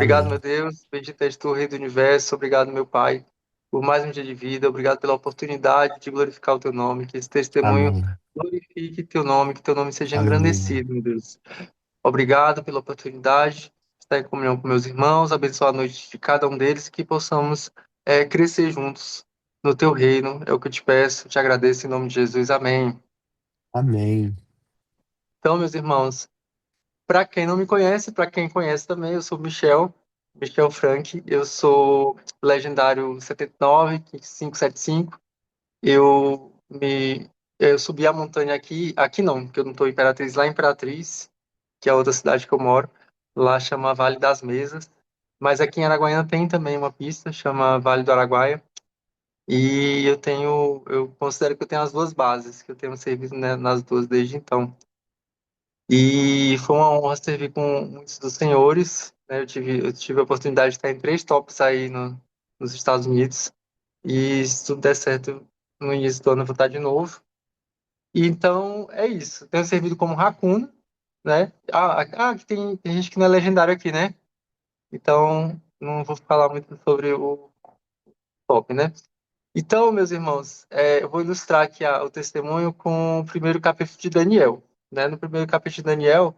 Obrigado, meu Amém. Deus. Bendito és tu, Rei do Universo. Obrigado, meu Pai, por mais um dia de vida. Obrigado pela oportunidade de glorificar o teu nome. Que esse testemunho Amém. glorifique teu nome, que teu nome seja Aleluia. engrandecido, meu Deus. Obrigado pela oportunidade de estar em comunhão com meus irmãos. Abençoa a noite de cada um deles, que possamos crescer juntos no teu reino. É o que eu te peço, te agradeço em nome de Jesus. Amém. Amém. Então, meus irmãos, para quem não me conhece, para quem conhece também, eu sou Michel, Michel Frank, eu sou legendário 79575. Eu me eu subi a montanha aqui não, porque eu não estou em Imperatriz, lá em Imperatriz, que é outra cidade que eu moro, lá chama Vale das Mesas, mas aqui em Araguaiana tem também uma pista, chama Vale do Araguaia, e eu considero que eu tenho as duas bases, que eu tenho servido, né, nas duas desde então. E foi uma honra servir com muitos dos senhores, né? Eu tive a oportunidade de estar em três tops aí nos Estados Unidos. E se tudo der certo, no início do ano eu vou estar de novo. E então é isso. Tenho servido como Raccoon, né? Que tem gente que não é legendário aqui, né? Então não vou falar muito sobre o top, né? Então, meus irmãos, eu vou ilustrar aqui o testemunho com o primeiro capítulo de Daniel. Né? No primeiro capítulo de Daniel,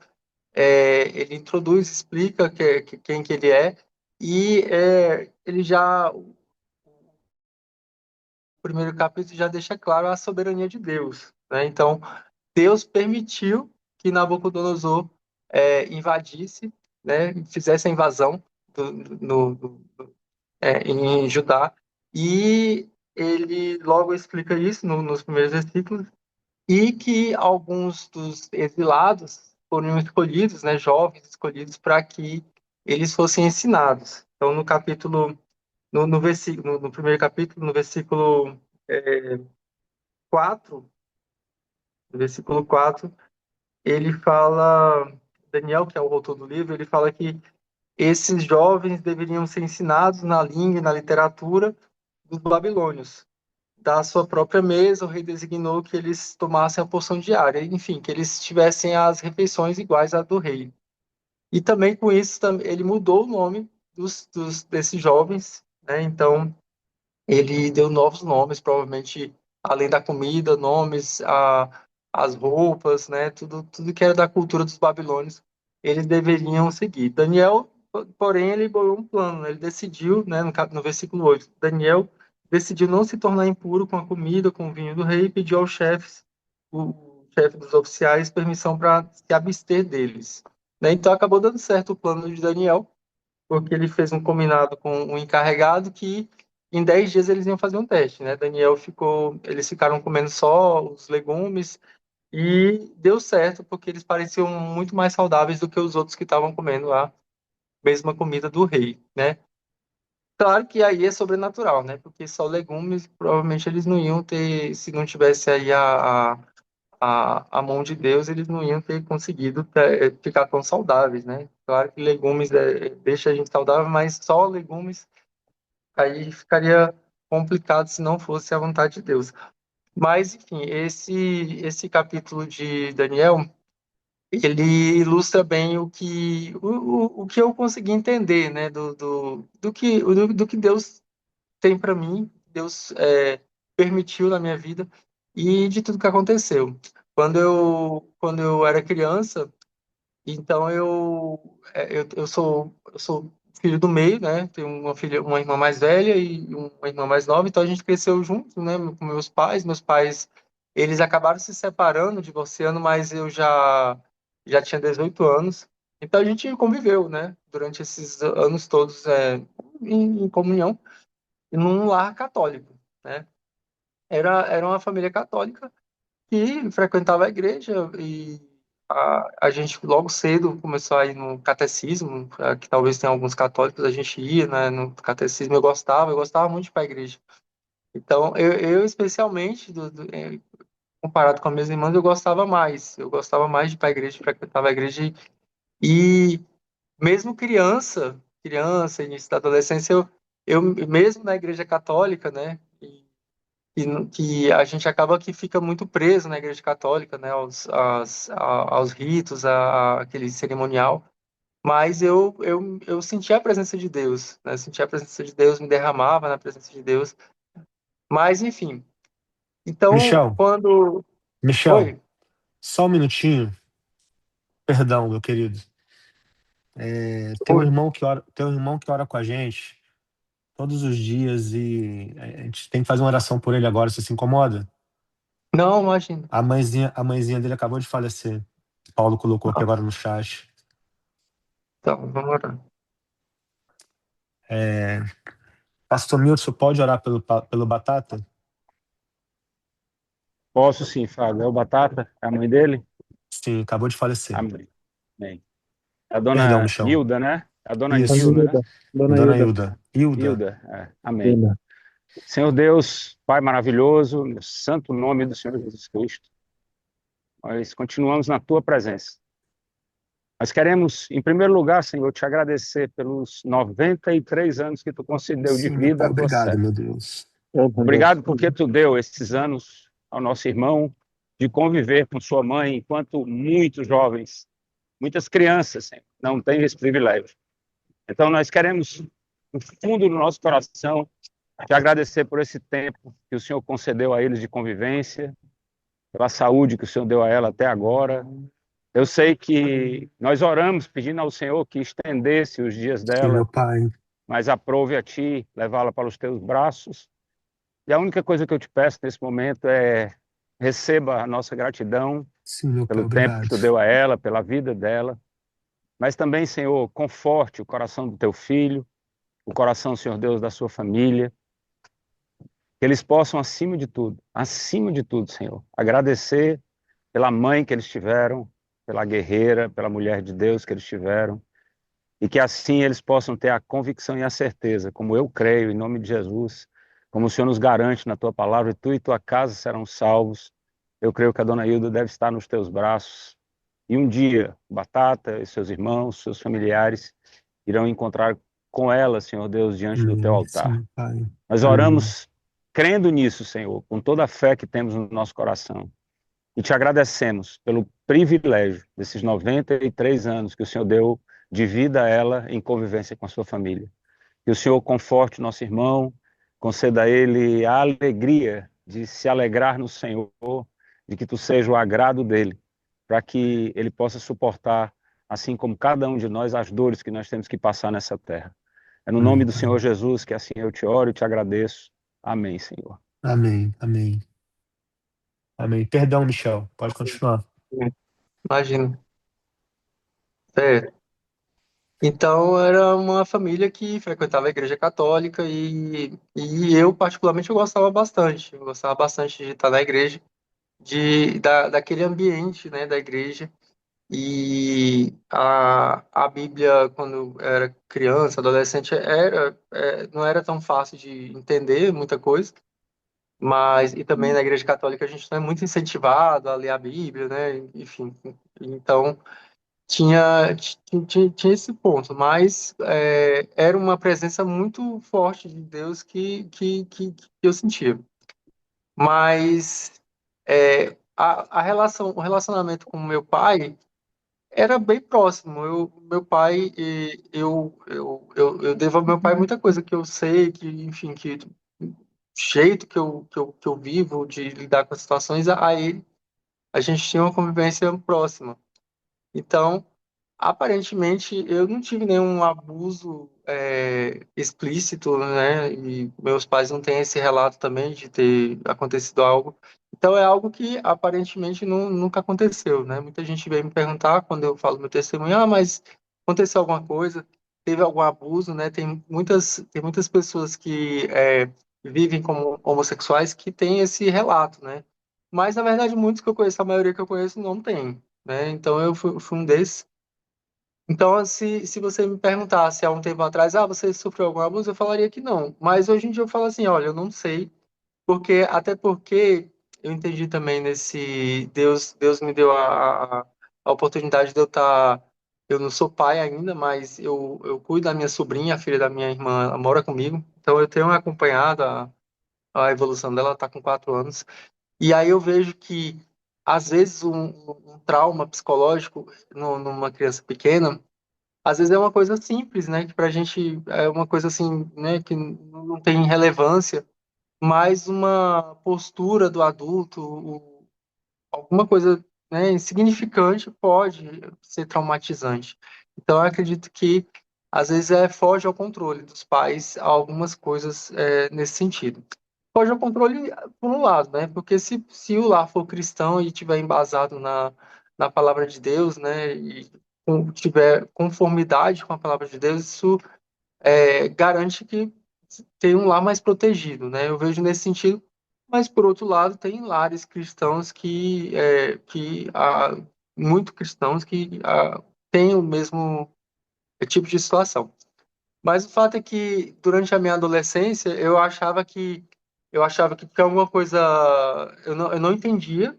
ele introduz, explica quem que ele é, e o primeiro capítulo já deixa claro a soberania de Deus, né? Então, Deus permitiu que Nabucodonosor invadisse, né, fizesse a invasão do, no, do- em Judá, e ele logo explica isso nos primeiros versículos, e que alguns dos exilados foram escolhidos, né, jovens escolhidos para que eles fossem ensinados. Então, no versículo, no primeiro capítulo, no versículo 4, no versículo 4, ele fala, Daniel, que é o autor do livro, ele fala que esses jovens deveriam ser ensinados na língua e na literatura dos babilônios. Da sua própria mesa, o rei designou que eles tomassem a porção diária, enfim, que eles tivessem as refeições iguais à do rei. E também com isso ele mudou o nome desses jovens, né? Então ele deu novos nomes, provavelmente além da comida, nomes as roupas, né? Tudo que era da cultura dos babilônios, eles deveriam seguir. Daniel, porém, ele bolou um plano, né? Ele decidiu, né? No versículo 8, Daniel decidiu não se tornar impuro com a comida, com o vinho do rei, e pediu aos chefes, o chefe dos oficiais, permissão para se abster deles. Né? Então acabou dando certo o plano de Daniel, porque ele fez um combinado com o encarregado que em 10 dias eles iam fazer um teste, né? Eles ficaram comendo só os legumes e deu certo, porque eles pareciam muito mais saudáveis do que os outros que estavam comendo a mesma comida do rei, né? Claro que aí é sobrenatural, né? Porque só legumes, provavelmente eles não iam ter, se não tivesse aí a mão de Deus, eles não iam ter conseguido ficar tão saudáveis, né? Claro que legumes deixa a gente saudável, mas só legumes aí ficaria complicado se não fosse a vontade de Deus. Mas, enfim, esse capítulo de Daniel, ele ilustra bem o que eu consegui entender, né? Do que Deus tem para mim, Deus permitiu na minha vida e de tudo que aconteceu. Quando eu era criança, então eu sou filho do meio, né? Tenho uma irmã mais velha e uma irmã mais nova, então a gente cresceu junto, né? Com meus pais. Meus pais, eles acabaram se separando, divorciando, mas eu já tinha 18 anos. Então a gente conviveu, né? Durante esses anos todos em comunhão, e num lar católico, né? Era uma família católica que frequentava a igreja e a gente logo cedo começou a ir no catecismo, que talvez tenha alguns católicos, a gente ia, né, no catecismo, eu gostava muito de ir para a igreja. Então, eu especialmente, comparado com as minhas irmãs, eu gostava mais de ir para a igreja, frequentava a igreja e mesmo início da adolescência, eu mesmo na igreja católica, né, que a gente acaba que fica muito preso na Igreja Católica, né, aos ritos, aquele cerimonial. mas eu sentia a presença de Deus, né? Sentia a presença de Deus, me derramava na presença de Deus. Mas, enfim. Então, Michel, quando. Michel, Oi? só um minutinho. Perdão, meu querido. Tem um Oi. irmão tem um irmão que ora com a gente todos os dias e a gente tem que fazer uma oração por ele agora, você se incomoda? Não, imagina. A mãezinha dele acabou de falecer. Paulo colocou aqui agora no chat. Então, vamos orar. É, Pastor Milton, pode orar pelo Batata? Posso sim, Fábio. É o Batata, é a mãe dele? Sim, acabou de falecer. Amém. Bem. A Perdão, dona Michel. Hilda, né? A dona Isso. Hilda, né? Dona Dona Hilda, Hilda. Hilda. Hilda, amém. Hilda. Senhor Deus, Pai maravilhoso, no santo nome do Senhor Jesus Cristo, nós continuamos na tua presença. Nós queremos, em primeiro lugar, Senhor, te agradecer pelos 93 anos que tu concedeu de Sim, meu vida pai, à tua obrigado, serva. meu Deus. Oh, meu Deus. Obrigado porque tu deu esses anos ao nosso irmão de conviver com sua mãe, enquanto muitos jovens, muitas crianças, Senhor, não têm esse privilégio. Então, nós queremos, no fundo do nosso coração, te agradecer por esse tempo que o Senhor concedeu a eles de convivência, pela saúde que o Senhor deu a ela até agora. Eu sei que nós oramos pedindo ao Senhor que estendesse os dias Sim, meu dela, pai. mas aprove a Ti levá-la para os Teus braços. E a única coisa que eu te peço nesse momento é receba a nossa gratidão Sim, meu pai, pelo tempo que obrigado. Tu deu a ela, pela vida dela. Mas também, Senhor, conforte o coração do Teu filho, o coração, Senhor Deus, da sua família, que eles possam, acima de tudo, Senhor, agradecer pela mãe que eles tiveram, pela guerreira, pela mulher de Deus que eles tiveram, e que assim eles possam ter a convicção e a certeza, como eu creio, em nome de Jesus, como o Senhor nos garante na tua palavra, e tu e tua casa serão salvos. Eu creio que a dona Hilda deve estar nos teus braços, e um dia, Batata e seus irmãos, seus familiares, irão encontrar com ela, Senhor Deus, diante do teu Amém. Sim, altar. meu pai. Nós Amém. oramos crendo nisso, Senhor, com toda a fé que temos no nosso coração. E te agradecemos pelo privilégio desses 93 anos que o Senhor deu de vida a ela em convivência com a sua família. Que o Senhor conforte nosso irmão, conceda a ele a alegria de se alegrar no Senhor, de que tu seja o agrado dele, para que ele possa suportar, assim como cada um de nós, as dores que nós temos que passar nessa terra. É no nome Amém, do pai. Senhor Jesus que assim eu te oro e te agradeço. Amém, Senhor. Amém. Amém. Amém. Perdão, Michel. Pode continuar. Imagina. É. Então, era uma família que frequentava a igreja católica e eu, particularmente, eu gostava bastante. Eu gostava bastante de estar na igreja, daquele ambiente, né, da igreja. E a Bíblia, quando eu era criança, adolescente, não era tão fácil de entender muita coisa, mas e também na Igreja Católica a gente não é muito incentivado a ler a Bíblia, né? Enfim, então tinha esse ponto, mas era uma presença muito forte de Deus que eu sentia. Mas a relação, o relacionamento com o meu pai era bem próximo. Meu pai, eu devo ao meu pai muita coisa que eu sei, que, enfim, que o jeito que eu vivo de lidar com as situações, a ele, a gente tinha uma convivência próxima. Então, aparentemente, eu não tive nenhum abuso explícito, né? E meus pais não têm esse relato também de ter acontecido algo. Então, é algo que aparentemente nunca aconteceu, né? Muita gente vem me perguntar quando eu falo meu testemunho, mas aconteceu alguma coisa? Teve algum abuso, né? Tem muitas pessoas que vivem como homossexuais que têm esse relato, né? Mas, na verdade, muitos que eu conheço, a maioria que eu conheço, não tem, né? Então, eu fui um desses. Então, se você me perguntasse há um tempo atrás, você sofreu algum abuso, eu falaria que não. Mas hoje em dia eu falo assim, olha, eu não sei, até porque eu entendi também nesse Deus me deu a oportunidade de eu estar. Eu não sou pai ainda, mas eu cuido da minha sobrinha, a filha da minha irmã, ela mora comigo. Então eu tenho acompanhado a evolução dela, ela está com 4 anos. E aí eu vejo que, às vezes, um trauma psicológico numa criança pequena às vezes é uma coisa simples, né? Que pra gente é uma coisa assim, né? Que não tem relevância, mas uma postura do adulto, alguma coisa, né, insignificante pode ser traumatizante. Então, eu acredito que às vezes foge ao controle dos pais algumas coisas nesse sentido. Foge ao controle por um lado, né? Porque se o lar for cristão e tiver embasado na palavra de Deus, né? E tiver conformidade com a palavra de Deus, isso garante que tem um lar mais protegido, né? Eu vejo nesse sentido, mas por outro lado tem lares cristãos que há muito cristãos que têm o mesmo tipo de situação. Mas o fato é que durante a minha adolescência eu achava que tinha alguma coisa eu não entendia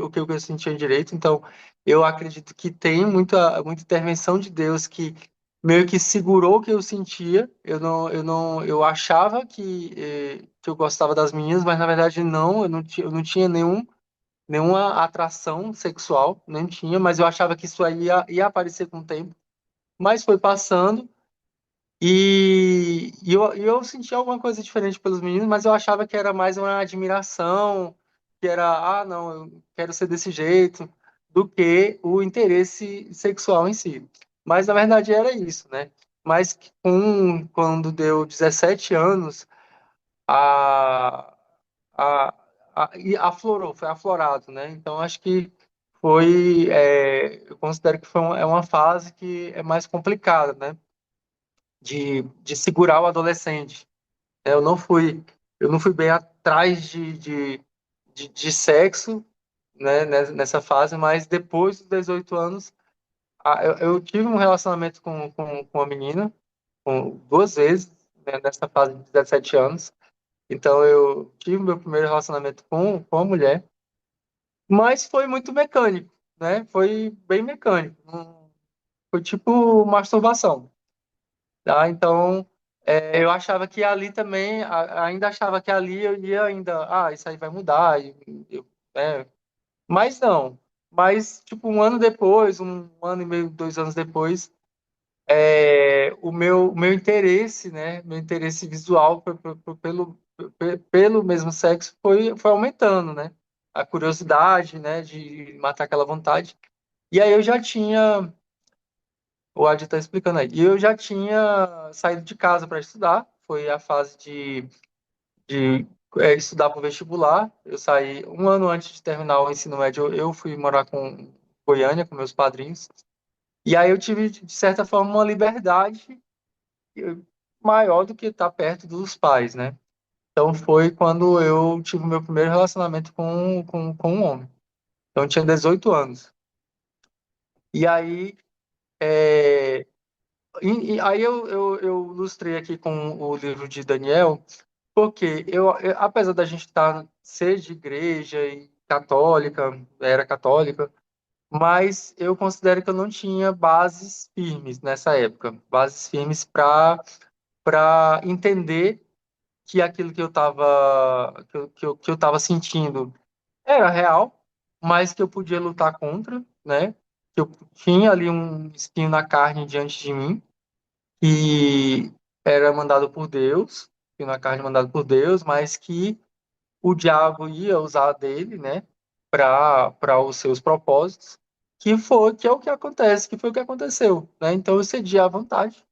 o que eu sentia direito. Então eu acredito que tem muita intervenção de Deus que meio que segurou o que eu sentia. Eu achava que eu gostava das meninas, mas na verdade não, eu não tinha nenhuma atração sexual, nem tinha, mas eu achava que isso aí ia aparecer com o tempo. Mas foi passando e eu senti alguma coisa diferente pelos meninos, mas eu achava que era mais uma admiração, que era, não, eu quero ser desse jeito, do que o interesse sexual em si. Mas na verdade era isso, né? Mas quando deu 17 anos, a, a, e aflorou, foi aflorado, né? Então acho que eu considero que é uma fase que é mais complicada, né? De segurar o adolescente. Eu não fui bem atrás de sexo, né, nessa fase, mas depois dos 18 anos, eu tive um relacionamento com uma menina, duas vezes, né, nessa fase de 17 anos. Então, eu tive meu primeiro relacionamento com a mulher, mas foi muito mecânico, né? Foi bem mecânico. Foi tipo masturbação. Tá? Então, eu achava que ali também, ainda achava que ali eu ia ainda, isso aí vai mudar, né? Mas não. Mas, tipo, um ano depois, um ano e meio, 2 anos depois, o meu interesse, né? Meu interesse visual pelo mesmo sexo foi aumentando, né? A curiosidade, né? De matar aquela vontade. E aí eu já tinha o Adi está explicando aí. E eu já tinha saído de casa para estudar, foi a fase de estudar para o vestibular. Eu saí um ano antes de terminar o ensino médio, eu fui morar com Goiânia, com meus padrinhos. E aí eu tive, de certa forma, uma liberdade maior do que estar perto dos pais, né? Então foi quando eu tive o meu primeiro relacionamento com um homem. Então eu tinha 18 anos. E aí. é, aí eu ilustrei aqui com o livro de Daniel, porque apesar da gente ser de igreja e católica, era católica, mas eu considero que eu não tinha bases firmes nessa época, bases firmes para entender que aquilo que eu estava que eu tava sentindo era real, mas que eu podia lutar contra, né? Que eu tinha ali um espinho na carne diante de mim que era mandado por Deus, que na carne mandado por Deus, mas que o diabo ia usar dele, né, para os seus propósitos, que é o que acontece, que foi o que aconteceu, né? Então eu cedi à vontade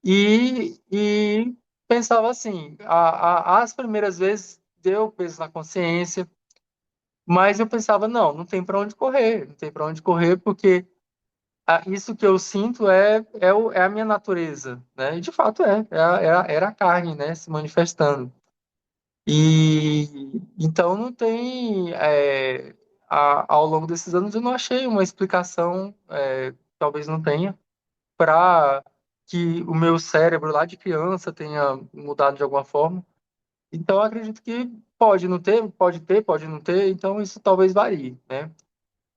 e pensava assim, as primeiras vezes deu peso na consciência, mas eu pensava, não tem para onde correr, não tem para onde correr porque isso que eu sinto é a minha natureza, né? E de fato era a carne, né? Se manifestando. E então não tem, ao longo desses anos eu não achei uma explicação, talvez não tenha, para que o meu cérebro lá de criança tenha mudado de alguma forma. Então eu acredito que pode não ter, pode ter, pode não ter, então isso talvez varie, né?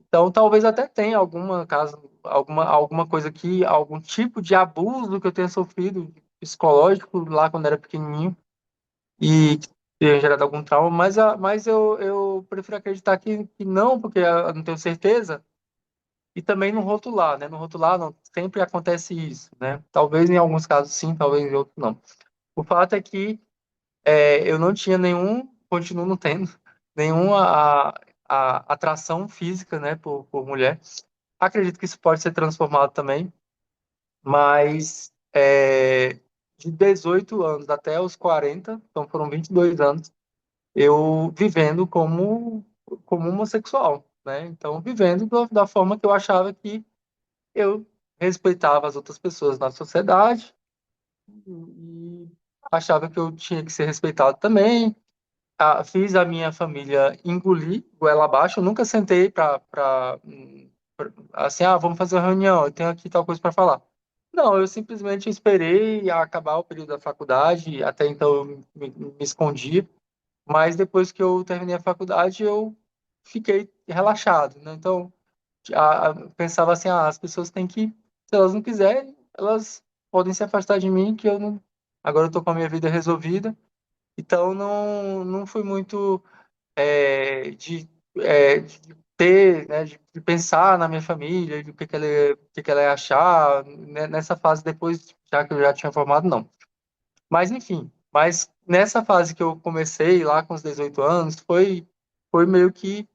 Então, talvez até tenha alguma coisa aqui, algum tipo de abuso que eu tenha sofrido psicológico lá quando era pequenininho e que tenha gerado algum trauma, mas eu prefiro acreditar que não, porque eu não tenho certeza, e também não rotular, né? Não rotular, não, sempre acontece isso, né? Talvez em alguns casos sim, talvez em outros não. O fato é que eu não tinha continuo não tendo, nenhuma atração física, né, por mulher. Acredito que isso pode ser transformado também, mas de 18 anos até os 40, então foram 22 anos, eu vivendo como homossexual, né? Então, vivendo da forma que eu achava que eu respeitava as outras pessoas na sociedade e achava que eu tinha que ser respeitado também. Fiz a minha família engolir goela abaixo. Eu nunca sentei assim, vamos fazer uma reunião, eu tenho aqui tal coisa para falar. Não, eu simplesmente esperei acabar o período da faculdade, até então eu me escondia, mas depois que eu terminei a faculdade, eu fiquei relaxado, né? Então, pensava assim, as pessoas têm que, se elas não quiserem, elas podem se afastar de mim, que eu não, agora eu tô com a minha vida resolvida, então não fui muito de ter, né, de pensar na minha família, de o que ela ia achar, né, nessa fase depois, já que eu já tinha formado, não. Mas, enfim, mas nessa fase que eu comecei, lá com os 18 anos, foi meio que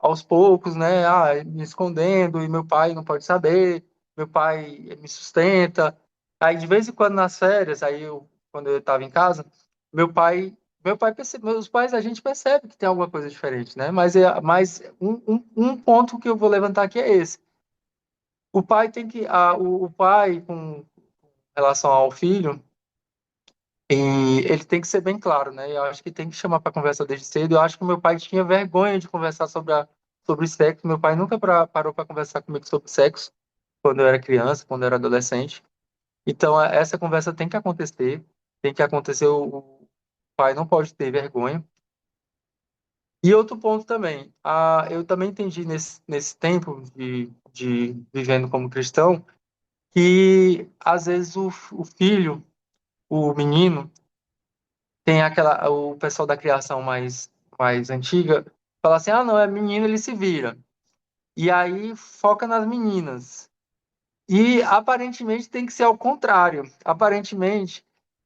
aos poucos, né, me escondendo, e meu pai não pode saber, meu pai me sustenta. Aí, de vez em quando, nas férias, quando eu estava em casa, meu pai, meus pais, a gente percebe que tem alguma coisa diferente, né, mas um ponto que eu vou levantar aqui é esse. O pai tem que, o pai, com relação ao filho, e ele tem que ser bem claro, né? Eu acho que tem que chamar para conversa desde cedo. Eu acho que meu pai tinha vergonha de conversar sobre sexo. Meu pai nunca parou para conversar comigo sobre sexo quando eu era criança, quando eu era adolescente. Então, essa conversa tem que acontecer. Tem que acontecer. O pai não pode ter vergonha. E outro ponto também. Eu também entendi nesse tempo de vivendo como cristão que, às vezes, o filho, o menino, tem o pessoal da criação mais antiga fala assim, não, é menino, ele se vira. E aí foca nas meninas. E aparentemente tem que ser ao contrário. Aparentemente,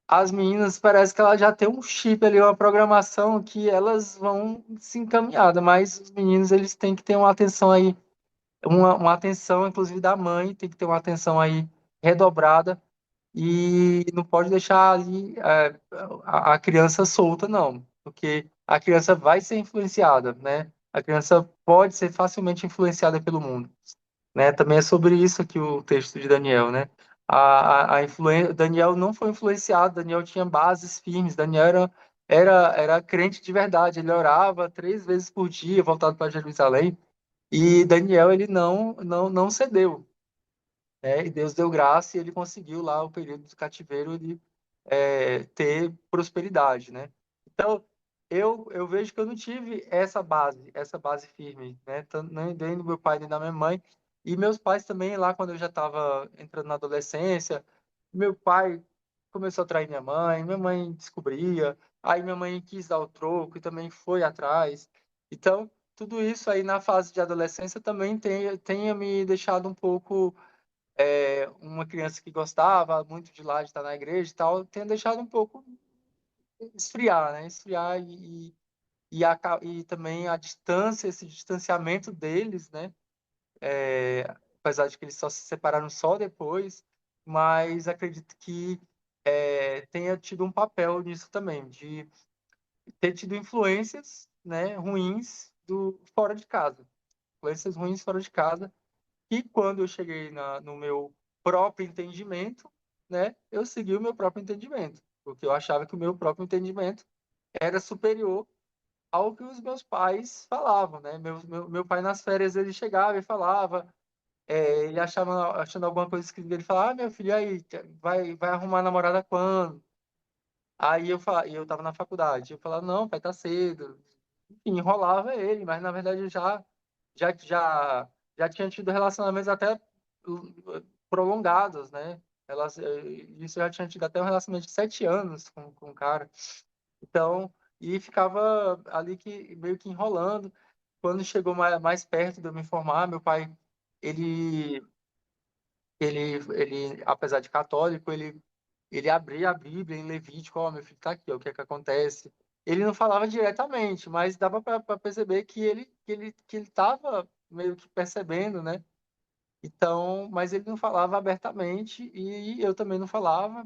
as meninas parece que elas já têm um chip ali, uma programação que elas vão se encaminhada, mas os meninos eles têm que ter uma atenção aí, uma atenção inclusive da mãe, tem que ter uma atenção aí redobrada e não pode deixar ali a criança solta, não, porque a criança vai ser influenciada, né? A criança pode ser facilmente influenciada pelo mundo, né? Também é sobre isso aqui o texto de Daniel, né? Daniel não foi influenciado, Daniel tinha bases firmes, Daniel era crente de verdade, ele orava 3 vezes por dia, voltado para Jerusalém, e Daniel ele não cedeu, né? E Deus deu graça e ele conseguiu lá o período do cativeiro de ter prosperidade, né? Então eu vejo que eu não tive essa base firme, né? Tanto nem do meu pai nem da minha mãe e meus pais também lá quando eu já estava entrando na adolescência, meu pai começou a trair minha mãe descobria, aí minha mãe quis dar o troco e também foi atrás. Então tudo isso aí na fase de adolescência também tenha me deixado um pouco uma criança que gostava muito de lá, de estar na igreja e tal, tenha deixado um pouco esfriar, né? Esfriar e também a distância, esse distanciamento deles, né? Apesar de que eles só se separaram só depois, mas acredito que tenha tido um papel nisso também, de ter tido influências, né, ruins fora de casa, influências ruins fora de casa. E quando eu cheguei no meu próprio entendimento, né, eu segui o meu próprio entendimento, porque eu achava que o meu próprio entendimento era superior ao que os meus pais falavam, né? Meu pai nas férias ele chegava e falava, ele achando alguma coisa escrita, ele falava, meu filho, aí vai arrumar namorada quando? Aí eu tava na faculdade, eu falava, não, pai, tá cedo. Enfim, enrolava ele, mas na verdade eu já, já, já tinha tido relacionamentos até prolongados, né? Isso eu já tinha tido até um relacionamento de 7 anos com um cara. Então, e ficava ali que meio que enrolando. Quando chegou mais perto de eu me formar, meu pai ele, apesar de católico, ele abria a Bíblia em Levítico, ó, meu filho está aqui, ó, o que é que acontece? Ele não falava diretamente, mas dava para perceber que ele estava meio que percebendo, né? Então, mas ele não falava abertamente e eu também não falava,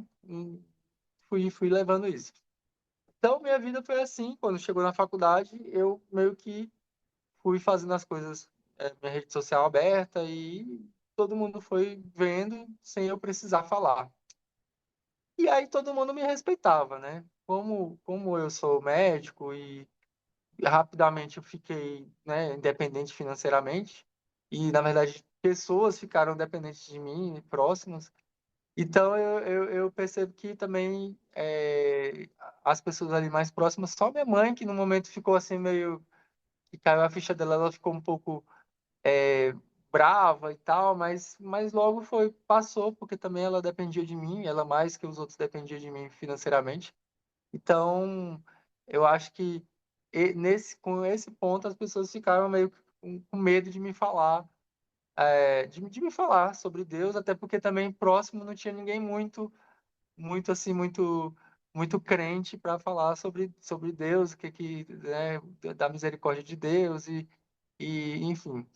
fui levando isso. Então, minha vida foi assim. Quando chegou na faculdade, eu meio que fui fazendo as coisas, minha rede social aberta e todo mundo foi vendo sem eu precisar falar. E aí todo mundo me respeitava, né? Como eu sou médico e rapidamente eu fiquei, né, independente financeiramente e, na verdade, pessoas ficaram dependentes de mim, próximas. Então eu percebo que também as pessoas ali mais próximas, só minha mãe, que no momento ficou assim meio que caiu a ficha dela, ela ficou um pouco brava e tal, mas logo passou, porque também ela dependia de mim, ela mais que os outros dependia de mim financeiramente. Então, eu acho que com esse ponto as pessoas ficaram meio que com medo de me falar, de me falar sobre Deus, até porque também próximo não tinha ninguém muito assim, muito crente para falar sobre Deus, né, da misericórdia de Deus e enfim.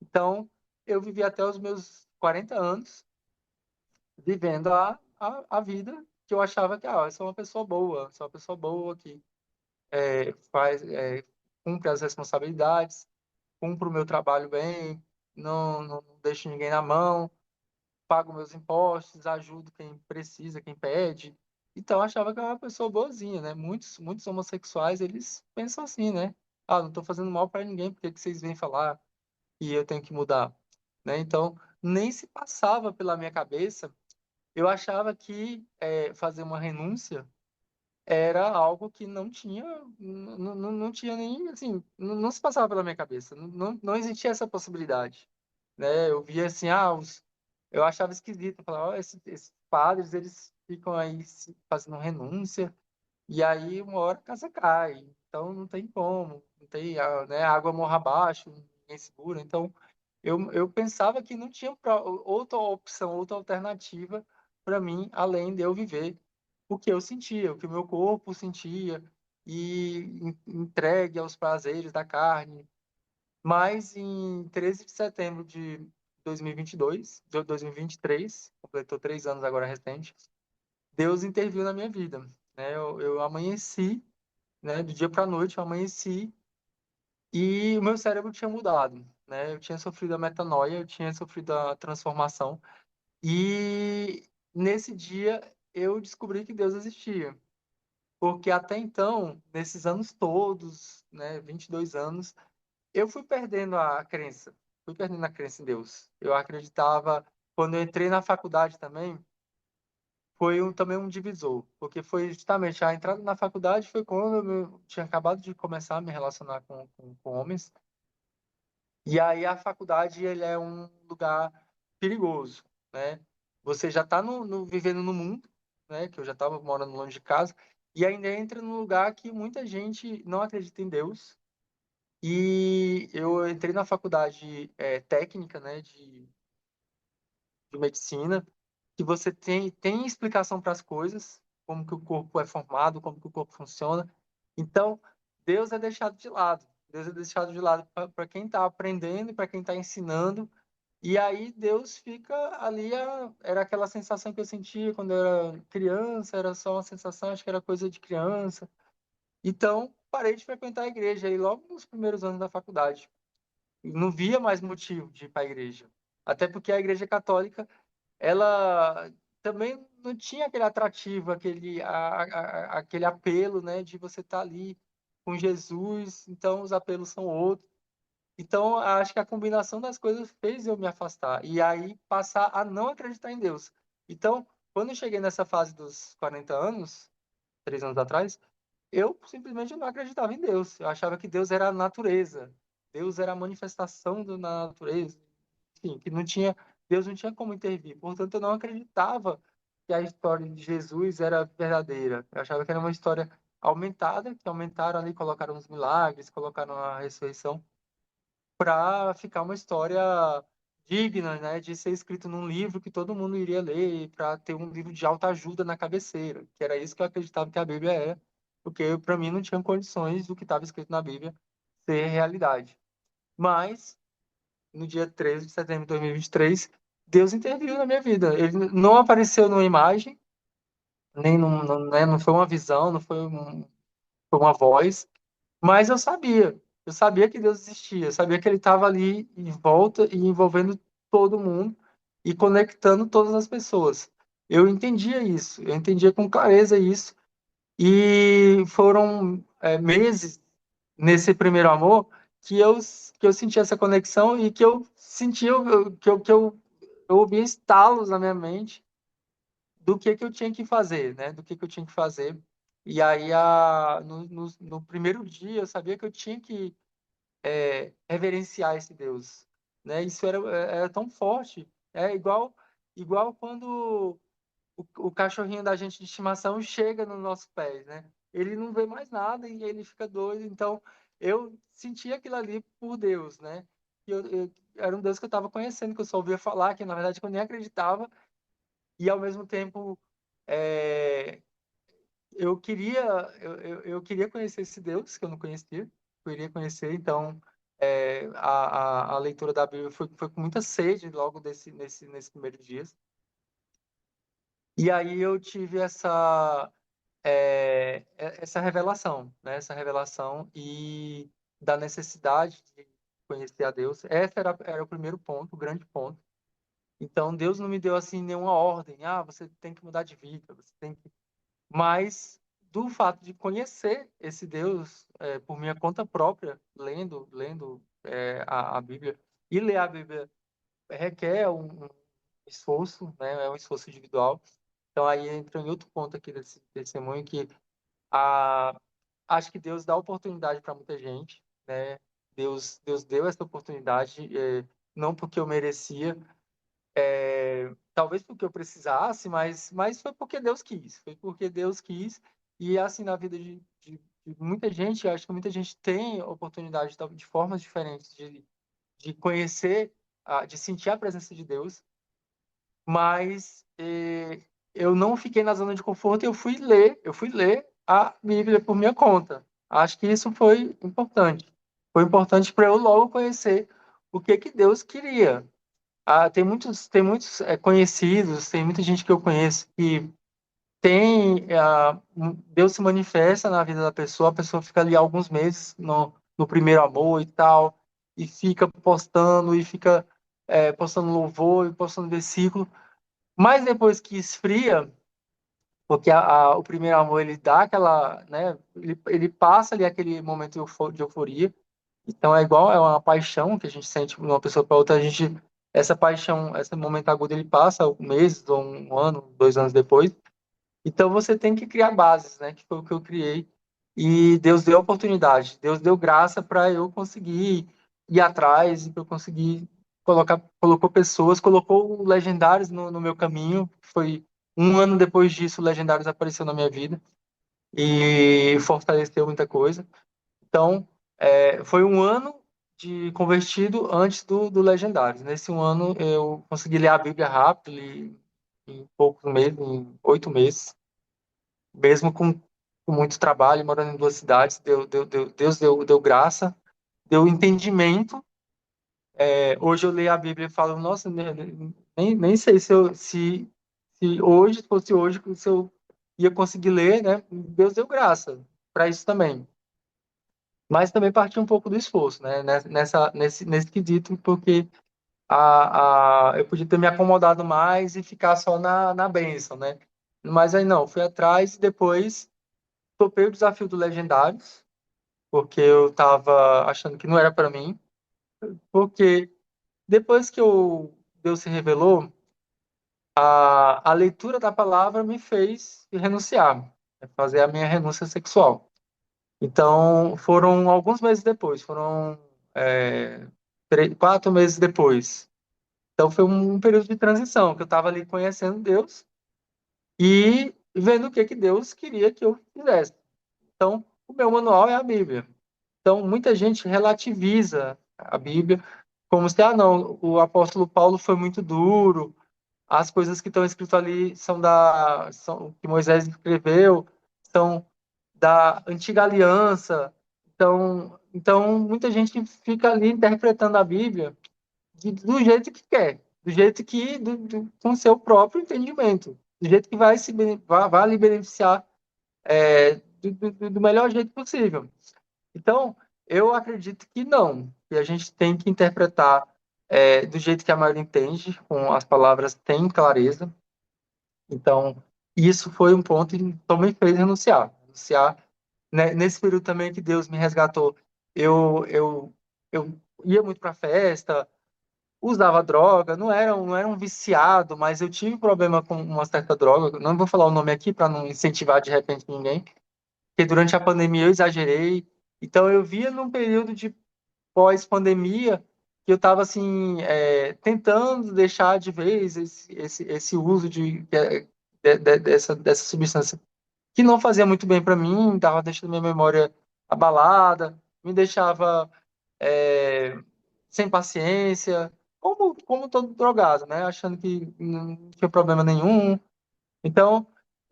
Então, eu vivi até os meus 40 anos vivendo a vida que eu achava que, eu sou uma pessoa boa, sou uma pessoa boa que cumpre as responsabilidades, cumpro o meu trabalho bem, não deixo ninguém na mão, pago meus impostos, ajudo quem precisa, quem pede. Então, eu achava que eu era uma pessoa boazinha, né? Muitos homossexuais, eles pensam assim, né? Não estou fazendo mal para ninguém, por que que vocês vêm falar que eu tenho que mudar? Né? Então, nem se passava pela minha cabeça. Eu achava que fazer uma renúncia era algo que não tinha nem, assim, não se passava pela minha cabeça, não existia essa possibilidade, né? Eu via assim, eu achava esquisito, eu falava, esses padres, eles ficam aí fazendo renúncia, e aí uma hora a casa cai, então não tem como, não tem, né, a água morra abaixo, ninguém segura, então eu pensava que não tinha outra opção, outra alternativa para mim, além de eu viver o que eu sentia, o que o meu corpo sentia, e entregue aos prazeres da carne. Mas em 13 de setembro de 2022, de 2023, completou 3 anos agora recente, Deus interviu na minha vida. Né? Eu amanheci, né, do dia para a noite, eu amanheci e o meu cérebro tinha mudado, né? Eu tinha sofrido a metanoia, eu tinha sofrido a transformação. E nesse dia eu descobri que Deus existia. Porque até então, nesses anos todos, né, 22 anos, eu fui perdendo a crença. Fui perdendo a crença em Deus. Eu acreditava, quando eu entrei na faculdade também, foi também um divisor. Porque foi justamente a entrada na faculdade foi quando eu tinha acabado de começar a me relacionar com homens. E aí a faculdade ele é um lugar perigoso, né? Você já está vivendo no mundo, né? Que eu já estava morando longe de casa e ainda entra num lugar que muita gente não acredita em Deus. E eu entrei na faculdade técnica, né? De medicina, que você tem explicação para as coisas, como que o corpo é formado, como que o corpo funciona. Então, Deus é deixado de lado. Deus é deixado de lado para quem está aprendendo e para quem está ensinando. E aí Deus fica ali, era aquela sensação que eu sentia quando eu era criança, era só uma sensação, acho que era coisa de criança. Então, parei de frequentar a igreja aí logo nos primeiros anos da faculdade. Não via mais motivo de ir para a igreja. Até porque a igreja católica ela também não tinha aquele atrativo, aquele apelo, né, de você estar ali com Jesus, então os apelos são outros. Então, acho que a combinação das coisas fez eu me afastar e aí passar a não acreditar em Deus. Então, quando eu cheguei nessa fase dos 40 anos, 3 anos atrás, eu simplesmente não acreditava em Deus. Eu achava que Deus era a natureza, Deus era a manifestação da natureza, enfim, que não tinha, Deus não tinha como intervir. Portanto, eu não acreditava que a história de Jesus era verdadeira. Eu achava que era uma história aumentada, que aumentaram ali, colocaram os milagres, colocaram a ressurreição, para ficar uma história digna, né, de ser escrito num livro que todo mundo iria ler, para ter um livro de autoajuda na cabeceira, que era isso que eu acreditava que a Bíblia é, porque para mim não tinha condições do que estava escrito na Bíblia ser realidade. Mas, no dia 13 de setembro de 2023, Deus interviu na minha vida. Ele não apareceu numa imagem, nem né, não foi uma visão, não foi uma voz, mas eu sabia que Deus existia, eu sabia que Ele estava ali em volta e envolvendo todo mundo e conectando todas as pessoas. Eu entendia isso, eu entendia com clareza isso, e foram meses nesse primeiro amor que eu sentia essa conexão e que eu sentia eu ouvia estalos na minha mente do que eu tinha que fazer, né? Do que eu tinha que fazer. E aí, no primeiro dia, eu sabia que eu tinha que reverenciar esse Deus, né? Isso era tão forte. É igual quando o cachorrinho da gente de estimação chega nos nossos pés, né? Ele não vê mais nada e ele fica doido. Então, eu senti aquilo ali por Deus, né? Era um Deus que eu estava conhecendo, que eu só ouvia falar, que na verdade eu nem acreditava, e ao mesmo tempo é, eu queria eu queria conhecer esse Deus que eu não conhecia, eu queria conhecer. Então a leitura da Bíblia foi com muita sede logo nesse primeiro dia. E aí eu tive essa revelação, né? Essa revelação e da necessidade de conhecer a Deus. Era o primeiro ponto, o grande ponto. Então Deus não me deu assim nenhuma ordem, você tem que mudar de vida, você tem que, mas do fato de conhecer esse Deus por minha conta própria, lendo a Bíblia, e ler a Bíblia requer um esforço, né? É um esforço individual. Então aí entra em outro ponto aqui desse testemunho, que a, acho que Deus dá oportunidade para muita gente, né? Deus deu essa oportunidade, não porque eu merecia, talvez porque eu precisasse, mas foi porque Deus quis. Foi porque Deus quis. E assim, na vida de muita gente, acho que muita gente tem oportunidade de formas diferentes de conhecer, de sentir a presença de Deus, mas eu não fiquei na zona de conforto e eu fui ler a Bíblia por minha conta. Acho que isso foi importante. Foi importante para eu logo conhecer o que Deus queria. Tem muitos conhecidos, tem muita gente que eu conheço que Deus se manifesta na vida da pessoa, a pessoa fica ali alguns meses no primeiro amor e tal, e fica postando, e fica postando louvor, e postando versículo, mas depois que esfria, porque o primeiro amor ele dá aquela, né, ele passa ali aquele momento de euforia, então é igual, é uma paixão que a gente sente de uma pessoa para outra. Essa paixão, esse momento agudo, ele passa meses ou um ano, 2 anos depois. Então você tem que criar bases, né? Que foi o que eu criei. E Deus deu oportunidade, Deus deu graça para eu conseguir ir atrás, para eu conseguir colocou pessoas, colocou legendários no meu caminho. Foi um ano depois disso, legendários apareceu na minha vida e fortaleceu muita coisa. Então, foi um ano de convertido antes do Legendários. Nesse um ano, eu consegui ler a Bíblia rápido, em poucos meses, em 8 meses, mesmo com muito trabalho, morando em 2 cidades. Deus deu graça, deu entendimento. Hoje eu leio a Bíblia e falo, nossa, nem sei se hoje, se fosse hoje, se eu ia conseguir ler, né? Deus deu graça para isso também. Mas também partiu um pouco do esforço, né? Nesse quesito, porque eu podia ter me acomodado mais e ficar só na bênção, né? Mas aí não, fui atrás e depois topei o desafio do Legendários, porque eu estava achando que não era para mim, porque depois que Deus se revelou, a leitura da palavra me fez renunciar, né? Fazer a minha renúncia sexual. Então, foram alguns meses depois, foram 4 meses depois. Então, foi um período de transição, que eu estava ali conhecendo Deus e vendo o que Deus queria que eu fizesse. Então, o meu manual é a Bíblia. Então, muita gente relativiza a Bíblia, como se, não, o apóstolo Paulo foi muito duro, as coisas que estão escritas ali são que Moisés escreveu, são da antiga aliança. Então muita gente fica ali interpretando a Bíblia do jeito que quer, do jeito que com seu próprio entendimento, do jeito que vai lhe beneficiar do melhor jeito possível. Então, eu acredito que não, que a gente tem que interpretar do jeito que a maioria entende, com as palavras tem clareza. Então, isso foi um ponto que também fez renunciar, né? Nesse período também que Deus me resgatou, eu ia muito para festa, usava droga, não era um viciado, mas eu tive problema com uma certa droga. Não vou falar o nome aqui para não incentivar de repente ninguém, porque durante a pandemia eu exagerei. Então eu via num período de pós-pandemia que eu estava assim tentando deixar de vez esse uso dessa substância que não fazia muito bem para mim, estava deixando minha memória abalada, me deixava é, sem paciência, como todo drogado, né? Achando que não tinha problema nenhum. Então,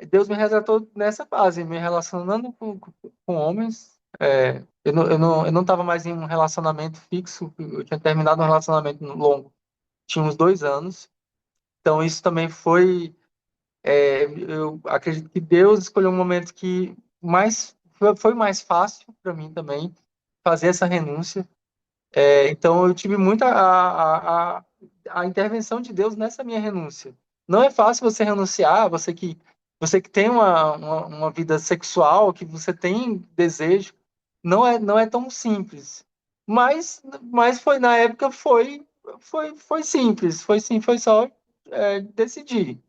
Deus me resgatou nessa fase, me relacionando com homens. Eu não estava mais em um relacionamento fixo, eu tinha terminado um relacionamento longo, tinha uns 2 anos. Então, isso também eu acredito que Deus escolheu um momento que foi mais fácil para mim também fazer essa renúncia. Então, eu tive muita a intervenção de Deus nessa minha renúncia. Não é fácil você renunciar, você que tem uma vida sexual, que você tem desejo, não é tão simples. Mas foi na época foi simples, foi só decidir,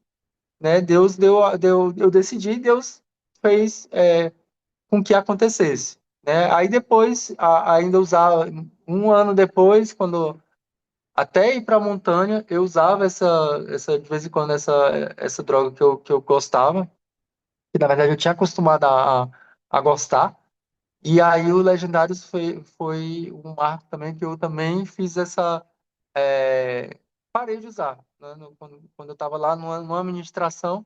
né? Deus eu decidi, Deus fez com que acontecesse, né? Aí depois, ainda usava, um ano depois, quando até ir para a montanha, eu usava de vez em quando essa droga que eu gostava, que na verdade eu tinha acostumado a gostar. E aí o Legendários foi um marco também que eu também fiz parei de usar, né? Quando eu estava lá numa administração,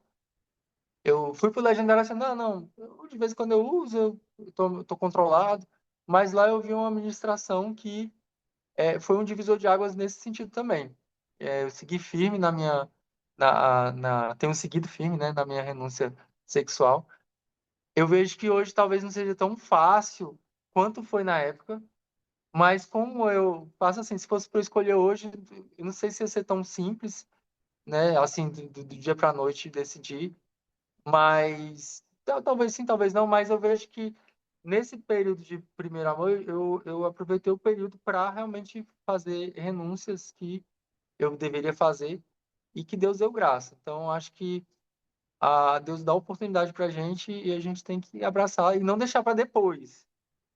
eu fui pro Legendário assim, não, de vez em quando eu uso, eu tô controlado, mas lá eu vi uma administração que foi um divisor de águas nesse sentido também. Eu segui firme tenho seguido firme, né, na minha renúncia sexual. Eu vejo que hoje talvez não seja tão fácil quanto foi na época, mas como eu faço assim, se fosse para escolher hoje, eu não sei se ia ser tão simples, né, assim, do dia para a noite decidir. Mas talvez sim, talvez não, mas eu vejo que nesse período de primeiro amor, eu aproveitei o período para realmente fazer renúncias que eu deveria fazer e que Deus deu graça. Então, acho que Deus dá oportunidade para a gente e a gente tem que abraçar e não deixar para depois,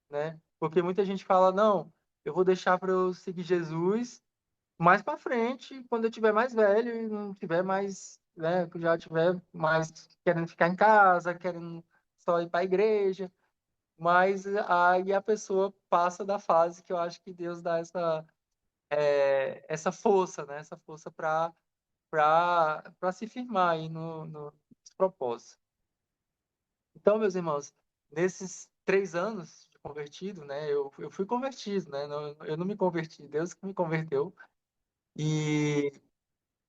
né? Porque muita gente fala, não, eu vou deixar para eu seguir Jesus mais para frente, quando eu tiver mais velho e não tiver mais, né, que eu já tiver mais querendo ficar em casa, querendo só ir para a igreja, mas aí a pessoa passa da fase que eu acho que Deus dá essa força, né, essa força para se firmar aí no propósito. Então, meus irmãos, nesses 3 anos de convertido, né, eu fui convertido, né, eu não me converti, Deus que me converteu. E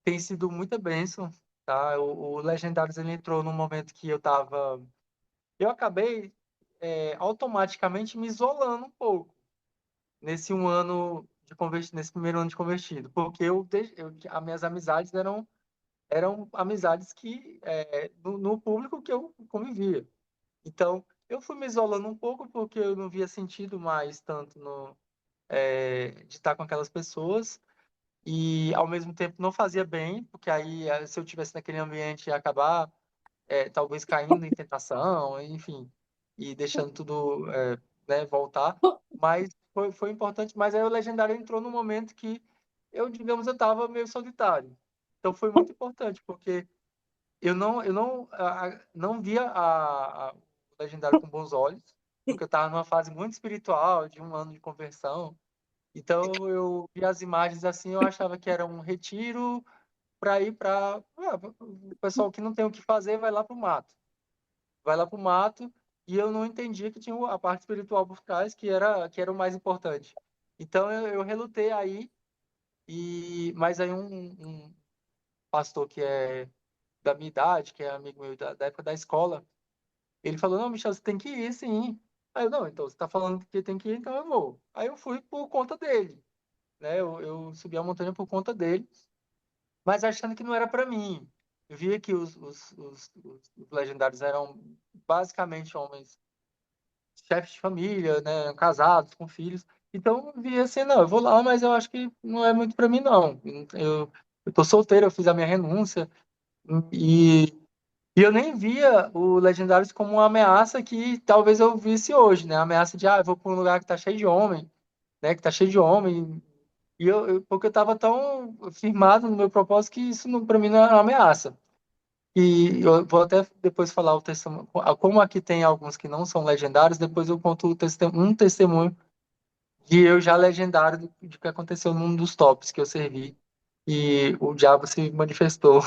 tem sido muita bênção, tá? O Legendários ele entrou num momento que eu acabei automaticamente me isolando um pouco nesse nesse primeiro ano de convertido, porque as minhas amizades eram amizades que no público que eu convivia. Então eu fui me isolando um pouco porque eu não via sentido mais tanto de estar com aquelas pessoas e ao mesmo tempo não fazia bem, porque aí se eu tivesse naquele ambiente ia acabar talvez caindo em tentação, enfim, e deixando tudo né, voltar. Mas foi importante. Mas aí o Legendário entrou no momento que digamos, eu estava meio solitário. Então foi muito importante, porque eu não via o Legendário com bons olhos, porque eu estava numa fase muito espiritual, de um ano de conversão. Então eu vi as imagens assim, eu achava que era um retiro para ir para o pessoal que não tem o que fazer vai lá para o mato, vai lá para o mato, e eu não entendia que tinha a parte espiritual por trás que era o mais importante. Então eu relutei aí, mas aí um pastor que é da minha idade, que é amigo meu da época da escola, ele falou: Não, Michel, você tem que ir, sim. Aí eu: Não, então você está falando que tem que ir, então eu vou. Aí eu fui por conta dele, né? Eu subi a montanha por conta dele, mas achando que não era para mim. Eu via que os legendários eram basicamente homens, chefes de família, né, casados, com filhos. Então eu via assim, não, eu vou lá, mas eu acho que não é muito para mim, não. Eu tô solteiro, eu fiz a minha renúncia, e, e eu nem via o Legendários como uma ameaça que talvez eu visse hoje, né? A ameaça de, eu vou para um lugar que tá cheio de homem, né? Que tá cheio de homem. E porque eu estava tão firmado no meu propósito que isso para mim não era uma ameaça. E eu vou até depois falar o testemunho. Como aqui tem alguns que não são legendários, depois eu conto um testemunho de eu já legendário de que aconteceu num dos tops que eu servi. E o diabo se manifestou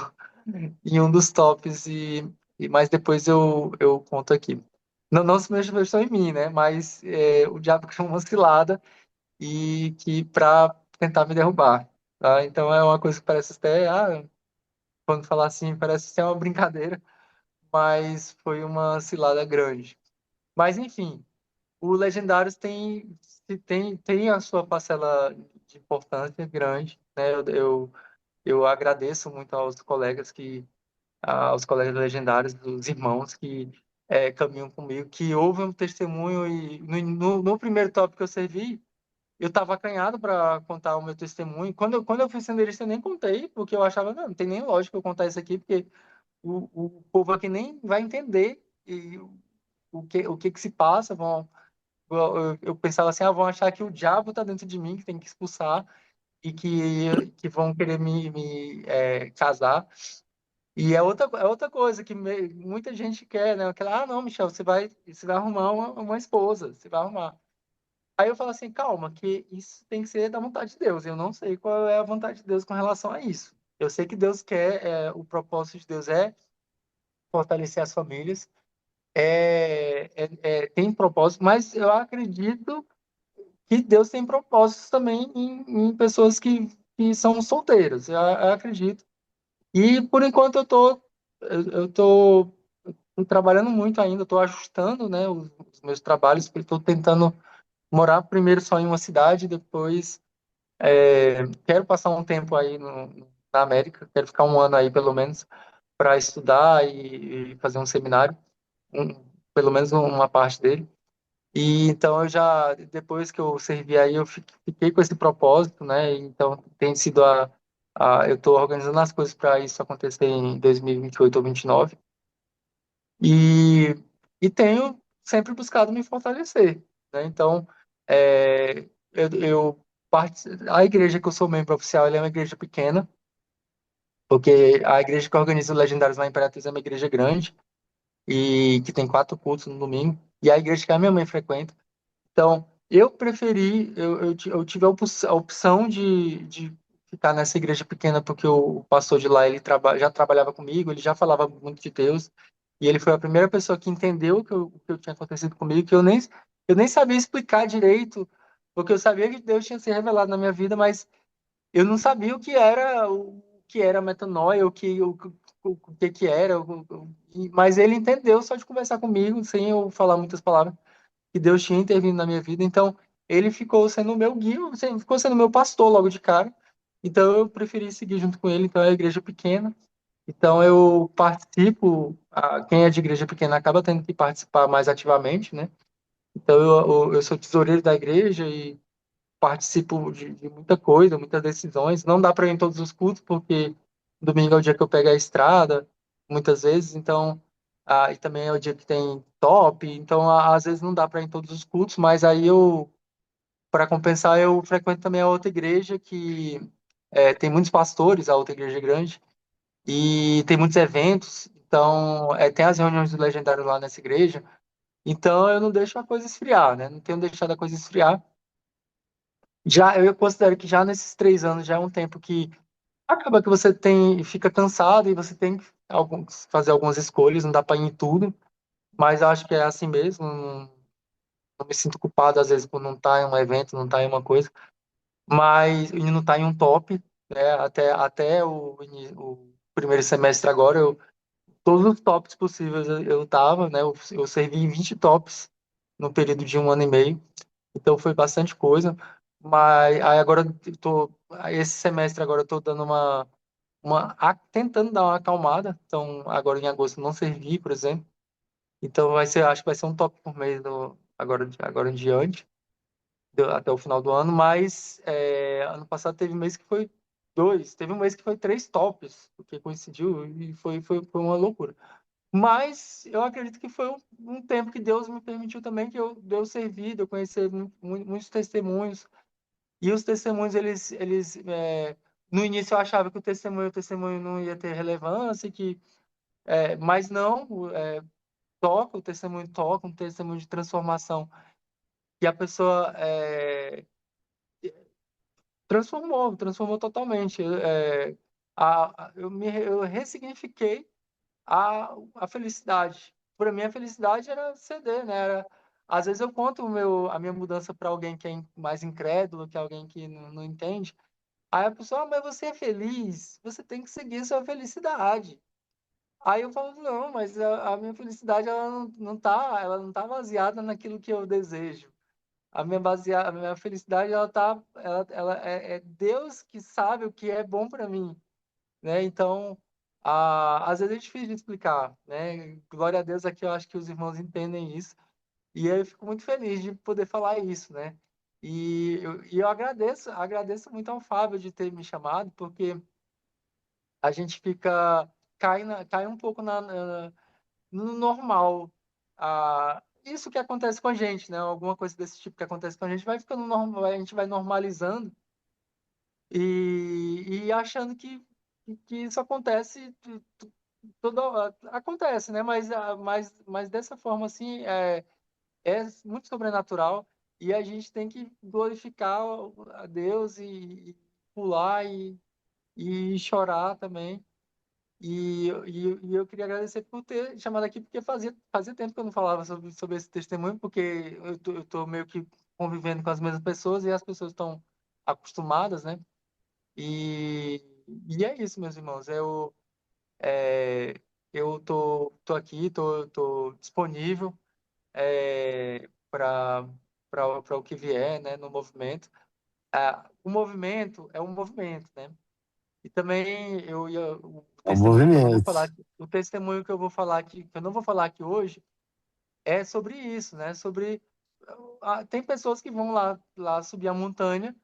em um dos tops, mas depois eu conto aqui. Não, não se manifestou em mim, né? Mas o diabo criou uma cilada e que para tentar me derrubar, tá? Então é uma coisa que parece até, quando falar assim, parece ser uma brincadeira, mas foi uma cilada grande. Mas enfim, o Legendários tem a sua parcela de importância grande, né? Eu agradeço muito aos colegas legendários, os irmãos que caminham comigo, que ouvem um testemunho e no primeiro tópico que eu servi, eu estava acanhado para contar o meu testemunho. Quando eu fui senderista, eu nem contei, porque eu achava, não tem nem lógica eu contar isso aqui, porque o povo aqui nem vai entender o que se passa. Eu pensava assim, vão achar que o diabo está dentro de mim, que tem que expulsar, e que vão querer me casar. E é outra coisa que muita gente quer, né? Aquela, não, Michel, você vai arrumar uma esposa, você vai arrumar. Aí eu falo assim, calma, que isso tem que ser da vontade de Deus. Eu não sei qual é a vontade de Deus com relação a isso. Eu sei que Deus quer, o propósito de Deus é fortalecer as famílias, tem propósito, mas eu acredito que Deus tem propósitos também em pessoas que são solteiras. Eu acredito. E por enquanto eu tô trabalhando muito ainda, estou ajustando, né, os meus trabalhos, estou tentando morar primeiro só em uma cidade, depois quero passar um tempo aí na América, quero ficar um ano aí pelo menos para estudar e fazer um seminário, pelo menos uma parte dele. E então depois que eu servi aí, eu fiquei com esse propósito, né? Então tem sido eu estou organizando as coisas para isso acontecer em 2028 ou 29. E, e tenho sempre buscado me fortalecer, né? Então, a igreja que eu sou membro oficial, ela é uma igreja pequena, porque a igreja que organiza o Legendários lá em Imperatriz é uma igreja grande e que tem 4 cultos no domingo, e a igreja que a minha mãe frequenta. Então, eu tive a opção de ficar nessa igreja pequena, porque o pastor de lá, ele já trabalhava comigo, ele já falava muito de Deus, e ele foi a primeira pessoa que entendeu o que tinha acontecido comigo, que eu nem sabia explicar direito, porque eu sabia que Deus tinha se revelado na minha vida, mas eu não sabia o que era metanoia, o que era, mas ele entendeu só de conversar comigo, sem eu falar muitas palavras, que Deus tinha intervindo na minha vida. Então, ele ficou sendo o meu guia, ficou sendo o meu pastor logo de cara. Então, eu preferi seguir junto com ele. Então, é a igreja pequena. Então, eu participo. Quem é de igreja pequena acaba tendo que participar mais ativamente, né? Então, eu sou tesoureiro da igreja e participo de muita coisa, muitas decisões. Não dá para ir em todos os cultos, porque domingo é o dia que eu pego a estrada, muitas vezes. Então, e também é o dia que tem top. Então, às vezes não dá para ir em todos os cultos, mas aí para compensar, eu frequento também a outra igreja que tem muitos pastores, a outra igreja é grande, e tem muitos eventos. Então, tem as reuniões do Legendário lá nessa igreja. Então, eu não deixo a coisa esfriar, né? Não tenho deixado a coisa esfriar. Já eu considero que já nesses 3 anos já é um tempo que acaba que você fica cansado e você tem que fazer algumas escolhas, não dá para ir em tudo, mas eu acho que é assim mesmo. Não me sinto culpado às vezes por não estar em um evento, não estar em uma coisa, mas e não estar em um top, né? Até o primeiro semestre agora, todos os tops possíveis eu tava, né? Eu servi em 20 tops no período de 1 ano e meio, então foi bastante coisa. Mas aí agora esse semestre agora eu tô dando tentando dar uma acalmada. Então agora em agosto eu não servi, por exemplo. Então acho que vai ser um top por mês agora em diante, até o final do ano. Mas ano passado teve mês que foi dois, teve um mês que foi 3 tops, porque coincidiu e foi uma loucura. Mas eu acredito que foi um tempo que Deus me permitiu também de eu servir, de eu conhecer muitos testemunhos. E os testemunhos, no início eu achava que o testemunho não ia ter relevância, mas não, o testemunho toca, um testemunho de transformação. E a pessoa transformou totalmente. Eu ressignifiquei a felicidade. Para mim, a felicidade era ceder, né? Às vezes eu conto a minha mudança para alguém que é mais incrédulo, que é alguém que não entende. Aí a pessoa, mas você é feliz? Você tem que seguir a sua felicidade. Aí eu falo, não, mas a minha felicidade ela não tá baseada naquilo que eu desejo. A minha felicidade ela é Deus que sabe o que é bom para mim, né? Então, às vezes é difícil de explicar, né? Glória a Deus aqui, eu acho que os irmãos entendem isso. E eu fico muito feliz de poder falar isso, né? E eu agradeço muito ao Fábio de ter me chamado, porque a gente cai um pouco no normal. Isso que acontece com a gente, né? Alguma coisa desse tipo que acontece com a gente vai ficando normal, a gente vai normalizando e achando que isso acontece, acontece, né? Mas dessa forma, assim, é muito sobrenatural e a gente tem que glorificar a Deus e pular e chorar também. E eu queria agradecer por ter chamado aqui, porque fazia tempo que eu não falava sobre esse testemunho, porque eu tô meio que convivendo com as mesmas pessoas e as pessoas estão acostumadas, né? E, e é isso, meus irmãos. É, eu tô aqui, tô disponível para o que vier, né, no movimento. O movimento é um movimento, né? E também o É um testemunho que eu não vou movimento. falar, o testemunho que eu vou falar aqui, que eu não vou falar aqui hoje, é sobre isso, né? Tem pessoas que vão lá subir a montanha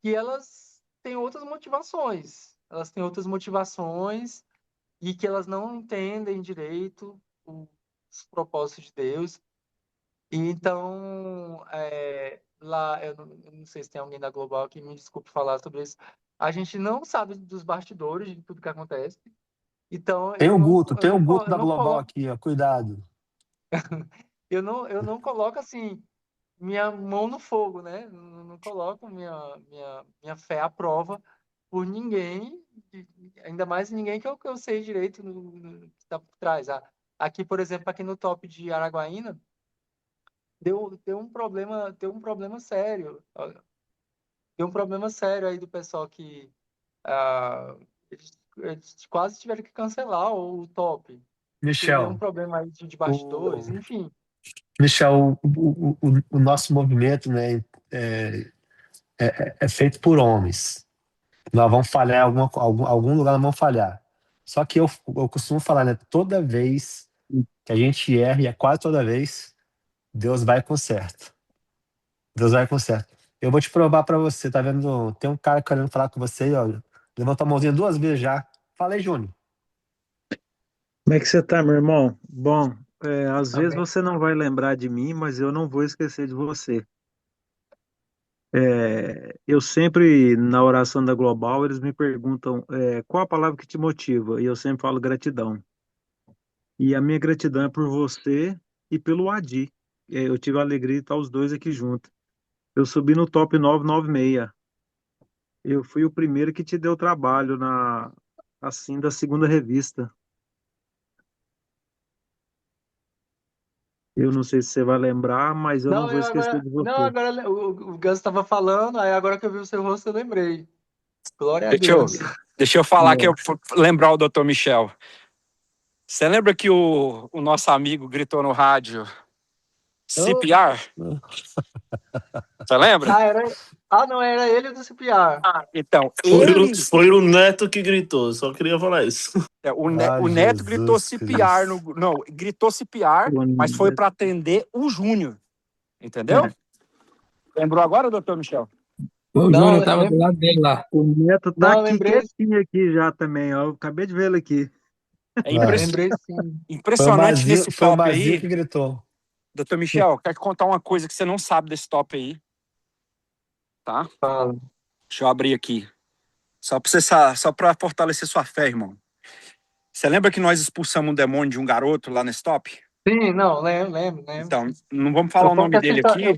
e elas têm outras motivações. Elas têm outras motivações e que elas não entendem direito os propósitos de Deus. E então, lá, eu não sei se tem alguém da Global que me desculpe falar sobre isso. A gente não sabe dos bastidores de tudo que acontece. Então, Tem o Guto eu da não Global coloco, aqui, ó, cuidado. eu não coloco assim minha mão no fogo, né? Não coloco minha fé à prova por ninguém, ainda mais ninguém que eu sei direito que está por trás. Aqui, por exemplo, aqui no top de Araguaína, deu um problema sério. Deu um problema sério aí do pessoal que eles quase tiveram que cancelar o top, porque deu um Michel, problema aí de bastidores, o, enfim. Michel, o nosso movimento, né, é feito por homens. Nós vamos falhar em algum lugar, nós vamos falhar. Só que eu costumo falar, né, toda vez que a gente erra, e é quase toda vez, Deus vai com certo. Deus vai com certo. Eu vou te provar para você, tá vendo? Tem um cara querendo falar com você, ó. Levantou a mãozinha 2 vezes já. Falei, Júnior. Como é que você tá, meu irmão? Bom, às vezes Amém. você não vai lembrar de mim, mas eu não vou esquecer de você. Eu sempre, na oração da Global, eles me perguntam, qual a palavra que te motiva? E eu sempre falo gratidão. E a minha gratidão é por você e pelo Adi. Eu tive a alegria de estar os dois aqui juntos. Eu subi no top 996. Eu fui o primeiro que te deu trabalho assim, da segunda revista. Eu não sei se você vai lembrar, mas eu não Não, vou esquecer de não, você. agora o Gus estava falando, aí agora que eu vi o seu rosto eu lembrei. Glória a Deixa eu, Deus. deixa eu falar que É. eu lembrar o Dr. Michel. Você lembra que o nosso amigo gritou no rádio Eu- CPR? Você lembra? Ah, era, não, era ele do CPR. Então, Foi ele. foi o Neto que gritou, só queria falar isso. Ah, O Neto gritou Jesus CPR. Cristo. Não, gritou CPR, mas foi para atender o Júnior. Entendeu? Lembrou agora, doutor Michel? O Não, Júnior tava do lado dele lá. O Neto tá não, aqui lembrei, quietinho aqui já também, ó. Eu acabei de ver ele aqui. É Ah, lembrei sim. impressionante nesse foi o top Mazinho aí. que gritou. Doutor Michel, quero contar uma coisa que você não sabe desse top aí, tá? Fala. Deixa eu abrir aqui. Só para fortalecer sua fé, irmão. Você lembra que nós expulsamos um demônio de um garoto lá nesse top? Sim, não, lembro. Então, não vamos falar Eu o conto nome essa dele história, aqui.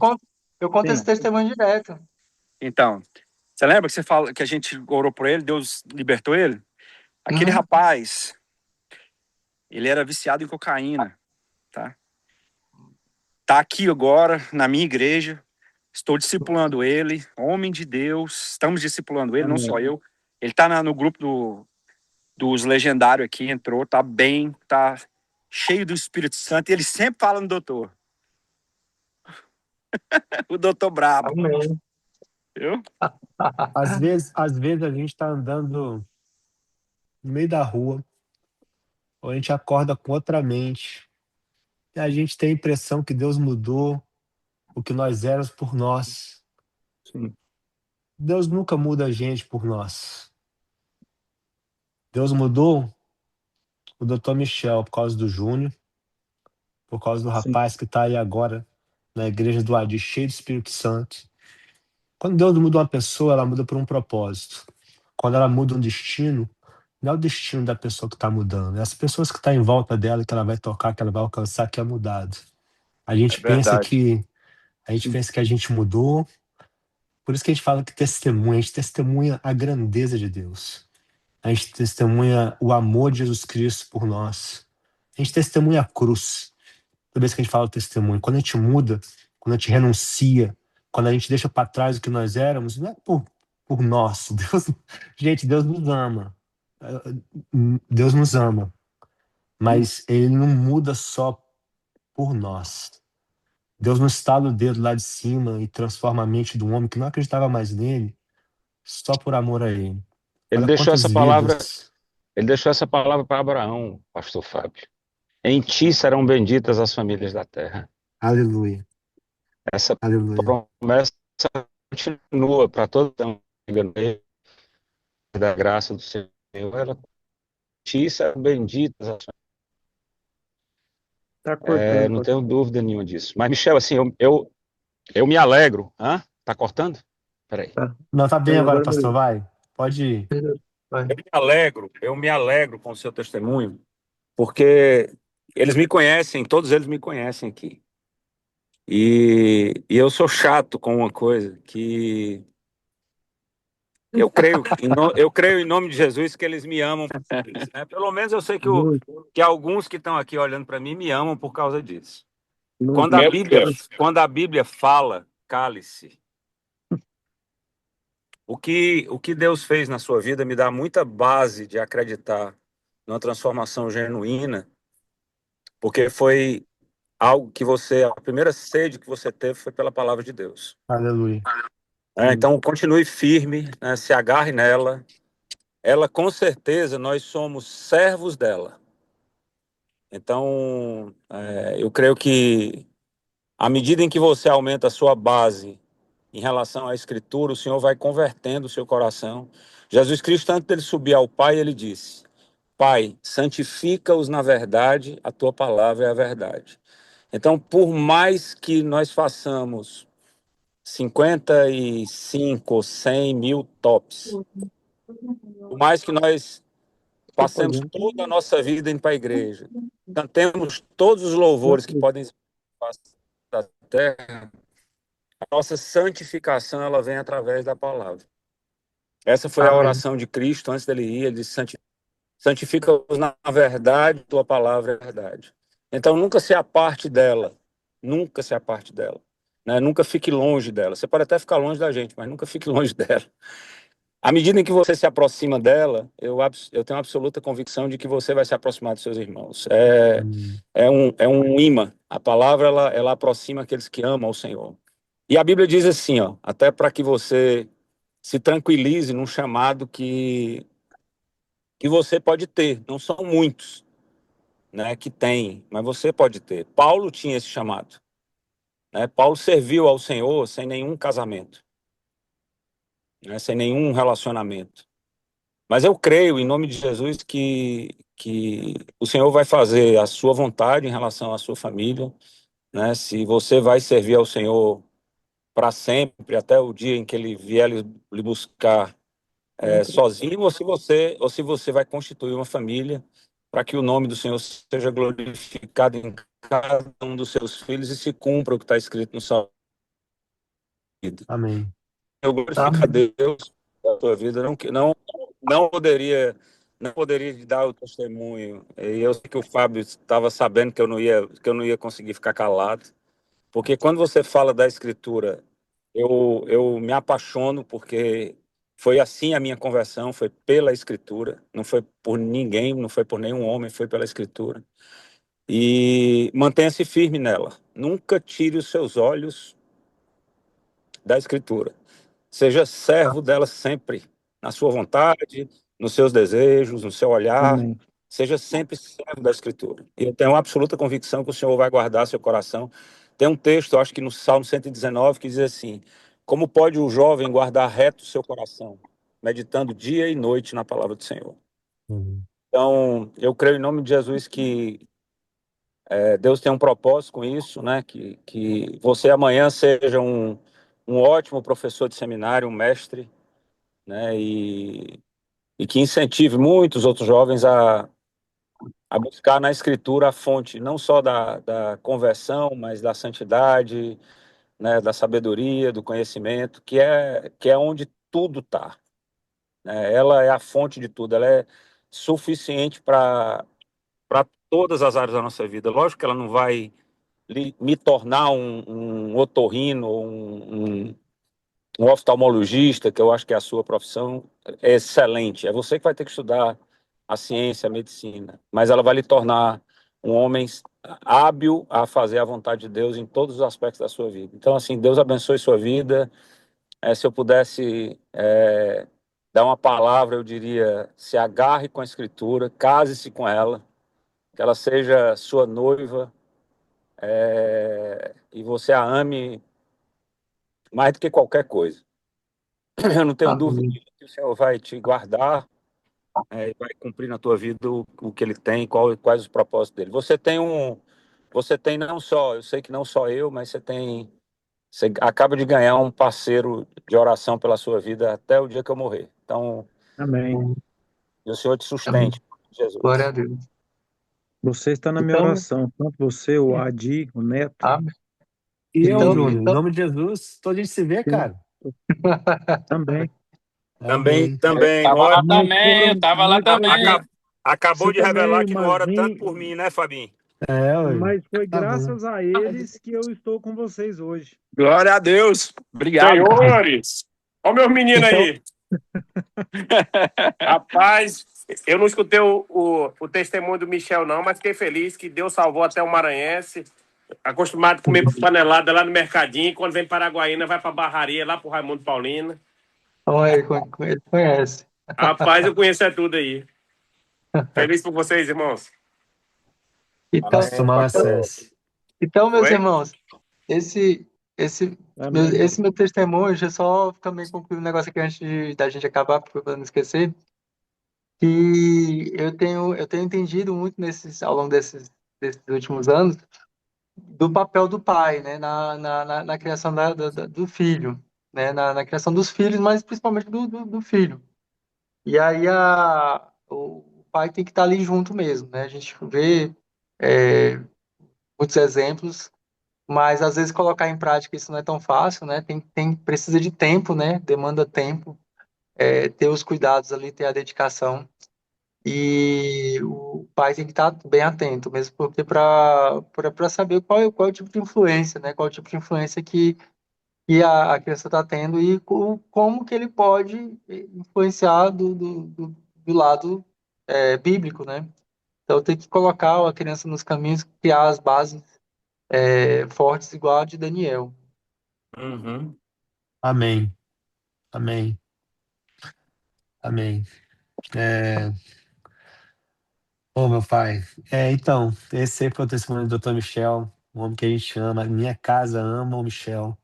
eu conto esse Sim, testemunho direto. Então, você lembra que você fala que a gente orou por ele, Deus libertou ele? Aquele Uhum. rapaz, ele era viciado em cocaína, tá? Tá aqui agora na minha igreja. Estou discipulando ele, homem de Deus. Estamos discipulando ele, não amém. só eu. Ele tá no grupo dos legendários aqui, entrou, tá bem, tá cheio do Espírito Santo. E ele sempre fala no doutor. O doutor brabo, Amém. viu? Às vezes a gente tá andando no meio da rua, ou a gente acorda com outra mente, e a gente tem a impressão que Deus mudou o que nós éramos por nós. Sim, Deus nunca muda a gente por nós. Deus mudou o Dr. Michel por causa do Júnior, por causa do sim, rapaz que está aí agora na igreja do Adi, cheio do Espírito Santo. Quando Deus muda uma pessoa, ela muda por um propósito. Quando ela muda um destino, não é o destino da pessoa que está mudando, é as pessoas que estão em volta dela, que ela vai tocar, que ela vai alcançar, que é mudado. A É gente pensa verdade. que a gente mudou, por isso que a gente fala que testemunha, a gente testemunha a grandeza de Deus. A gente testemunha o amor de Jesus Cristo por nós. A gente testemunha a cruz. Toda vez que a gente fala o testemunho, quando a gente muda, quando a gente renuncia, quando a gente deixa para trás o que nós éramos, não é por nós. Gente, Deus nos ama. Deus nos ama. Mas Ele não muda só por nós. Deus não estala o dedo lá de cima e transforma a mente do homem que não acreditava mais nele só por amor a Ele. Ele Olha deixou quantas essa palavra, vidas. ele deixou essa palavra para Abraão, pastor Fábio. Em ti serão benditas as famílias da terra. Aleluia. Essa Aleluia. promessa continua para todo mundo da graça do Senhor. Ela ti serão benditas as tá cortando, não pastor. tenho dúvida nenhuma disso. Mas, Michel, assim, eu me alegro. Hã? Tá cortando? Peraí. Tá. Não, tá bem Aí, agora, agora pastor, melhorou. vai. Pode ir. Vai. Eu me alegro com o seu testemunho, porque eles me conhecem, todos eles me conhecem aqui. E eu sou chato com uma coisa que eu creio em nome de Jesus que eles me amam por isso, né? Pelo menos eu sei que alguns que estão aqui olhando para mim me amam por causa disso. Muito. Quando a Bíblia fala, cale-se. O que Deus fez na sua vida me dá muita base de acreditar numa transformação genuína, porque foi algo que a primeira sede que você teve foi pela palavra de Deus. Aleluia. Então, continue firme, né, se agarre nela. Ela, com certeza, nós somos servos dela. Então, eu creio que, à medida em que você aumenta a sua base em relação à Escritura, o Senhor vai convertendo o seu coração. Jesus Cristo, antes dele subir ao Pai, ele disse: Pai, santifica-os na verdade, a tua palavra é a verdade. Então, por mais que nós façamos 55 ou 100 mil tops, por mais que nós Tô passemos fazendo. toda a nossa vida indo para a igreja, cantemos todos os louvores que podem ser da terra, A nossa santificação, ela vem através da palavra. Essa foi a Amém. oração de Cristo antes dele ir. Ele disse: santifica-os na verdade, tua palavra é verdade. Então, nunca se aparte dela. Nunca se aparte dela. Né? Nunca fique longe dela. Você pode até ficar longe da gente, mas nunca fique longe dela. À medida em que você se aproxima dela, eu tenho absoluta convicção de que você vai se aproximar dos seus irmãos. É um imã. A palavra, ela aproxima aqueles que amam o Senhor. E a Bíblia diz assim, ó, até para que você se tranquilize num chamado que você pode ter. Não são muitos, né, que têm, mas você pode ter. Paulo tinha esse chamado. Né? Paulo serviu ao Senhor sem nenhum casamento, né, sem nenhum relacionamento. Mas eu creio, em nome de Jesus, que o Senhor vai fazer a sua vontade em relação à sua família, né? Se você vai servir ao Senhor para sempre, até o dia em que Ele vier lhe buscar sozinho, ou se você vai constituir uma família para que o nome do Senhor seja glorificado em cada um dos seus filhos e se cumpra o que está escrito no Salmo. Amém. Eu glorifico a Amém. Deus da tua vida, não poderia te dar o testemunho. E eu sei que o Fábio estava sabendo que eu não ia conseguir ficar calado, porque quando você fala da Escritura, eu me apaixono, porque foi assim a minha conversão, foi pela Escritura, não foi por ninguém, não foi por nenhum homem, foi pela Escritura. E mantenha-se firme nela. Nunca tire os seus olhos da Escritura. Seja servo dela sempre, na sua vontade, nos seus desejos, no seu olhar. Amém. Seja sempre servo da Escritura. E eu tenho absoluta convicção que o Senhor vai guardar seu coração. Tem um texto, acho que no Salmo 119, que diz assim: como pode o jovem guardar reto o seu coração, meditando dia e noite na palavra do Senhor? Uhum. Então, eu creio em nome de Jesus que Deus tem um propósito com isso, né? Que você amanhã seja um ótimo professor de seminário, um mestre, né? E que incentive muitos outros jovens a buscar na Escritura a fonte, não só da conversão, mas da santidade, né? Da sabedoria, do conhecimento, que é onde tudo está. Né? Ela é a fonte de tudo, ela é suficiente para todas as áreas da nossa vida. Lógico que ela não vai me tornar um otorrino, um oftalmologista, que eu acho que é a sua profissão, é excelente. É você que vai ter que estudar a ciência, a medicina, mas ela vai lhe tornar um homem hábil a fazer a vontade de Deus em todos os aspectos da sua vida. Então, assim, Deus abençoe sua vida. Se eu pudesse dar uma palavra, eu diria: se agarre com a Escritura, case-se com ela, que ela seja sua noiva, e você a ame mais do que qualquer coisa. Eu não tenho dúvida Amém. de que o Senhor vai te guardar, e vai cumprir na tua vida o que Ele tem, quais os propósitos dele. Você tem não só, eu sei que não só eu, mas você acaba de ganhar um parceiro de oração pela sua vida até o dia que eu morrer. Então, Amém. que o Senhor te Amém. sustente, Glória a Jesus. Deus. Você está na minha Então, oração, tanto você, o Adi, o Neto, amém. E eu, Então, Júnior, em e então, nome de Jesus, todo dia se vê, sim, cara. também. Também, Amém. também, não Tava ora, lá também, eu tava lá também. acabou Você de revelar também, que não ora tanto por mim, né, Fabinho? Ué. mas foi Tá bom. graças a eles que eu estou com vocês hoje. Glória a Deus. Obrigado. Senhores, olha meus meninos então, aí. Rapaz, eu não escutei o testemunho do Michel, não, mas fiquei feliz que Deus salvou até o maranhense. Acostumado a comer panelada lá no mercadinho. Quando vem Paraguaína, vai pra barraria lá pro Raimundo Paulino. olha, ele conhece. Rapaz, eu conheço é tudo aí. Feliz por vocês, irmãos. Então, Pastor Amém, pastor. Manassés. então, meus Oi? irmãos, esse, esse, Amém. esse meu testemunho, deixa eu só também concluir um negócio aqui antes da gente acabar, porque eu não esquecer, que eu tenho entendido muito ao longo desses últimos anos, do papel do pai, né, na criação do filho, né, na criação dos filhos, mas principalmente do filho. E aí o pai tem que estar ali junto mesmo, né? A gente vê muitos exemplos, mas às vezes colocar em prática isso não é tão fácil, né? Precisa de tempo, né? Demanda tempo, ter os cuidados ali, ter a dedicação. E o pai tem que estar bem atento, mesmo porque para saber qual é o tipo de influência, né? Qual é o tipo de influência que a criança está tendo e como que ele pode influenciar do lado bíblico, né? Então tem que colocar a criança nos caminhos, criar as bases fortes igual a de Daniel. Uhum. Amém. Amém. Amém. Meu pai. Então, esse aí foi o testemunho do Dr. Michel, um homem que a gente ama. Minha casa ama o Michel.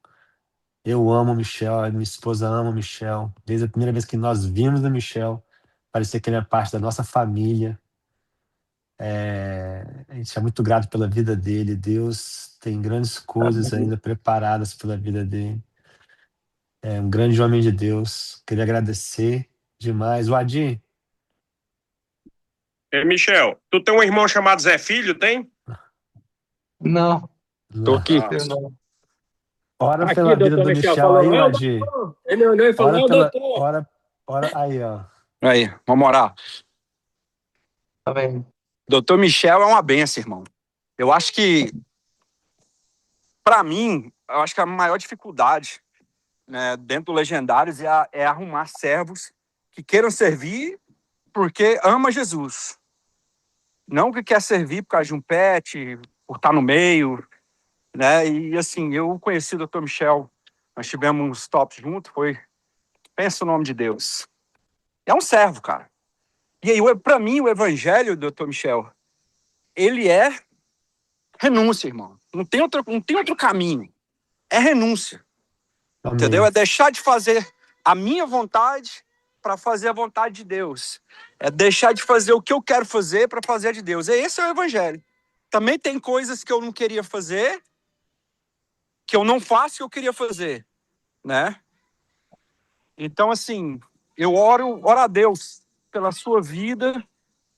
Eu amo o Michel, a minha esposa ama o Michel. Desde a primeira vez que nós vimos o Michel, parecia que ele é parte da nossa família. A gente é muito grato pela vida dele. Deus tem grandes coisas ainda preparadas pela vida dele. É um grande homem de Deus. Queria agradecer demais. O Adi, Michel, tu tem um irmão chamado Zé Filho, tem? Não, Tô aqui. eu não. ora Aqui, pela vida doutor do Michel Michel falou, aí, é o Adi. doutor. Ele olhou e falou, é Ora o pela. doutor. Ora aí, ó. Aí, vamos orar. Amém. Doutor Michel é uma benção, irmão. Eu acho que, para mim, eu acho que a maior dificuldade, né, dentro do Legendários é arrumar servos que queiram servir porque ama Jesus. Não que quer servir por causa de um pet, por estar no meio, né? E assim, eu conheci o Dr. Michel, nós tivemos uns tops juntos, pensa o nome de Deus. É um servo, cara. E aí, para mim, o evangelho, Dr. Michel, ele é renúncia, irmão. Não tem outro caminho. É renúncia. Entendeu? Amém. É deixar de fazer a minha vontade para fazer a vontade de Deus. É deixar de fazer o que eu quero fazer para fazer a de Deus. Esse é o evangelho. Também tem coisas que eu não queria fazer, que eu não faço que eu queria fazer, né? Então, assim, eu oro a Deus pela sua vida,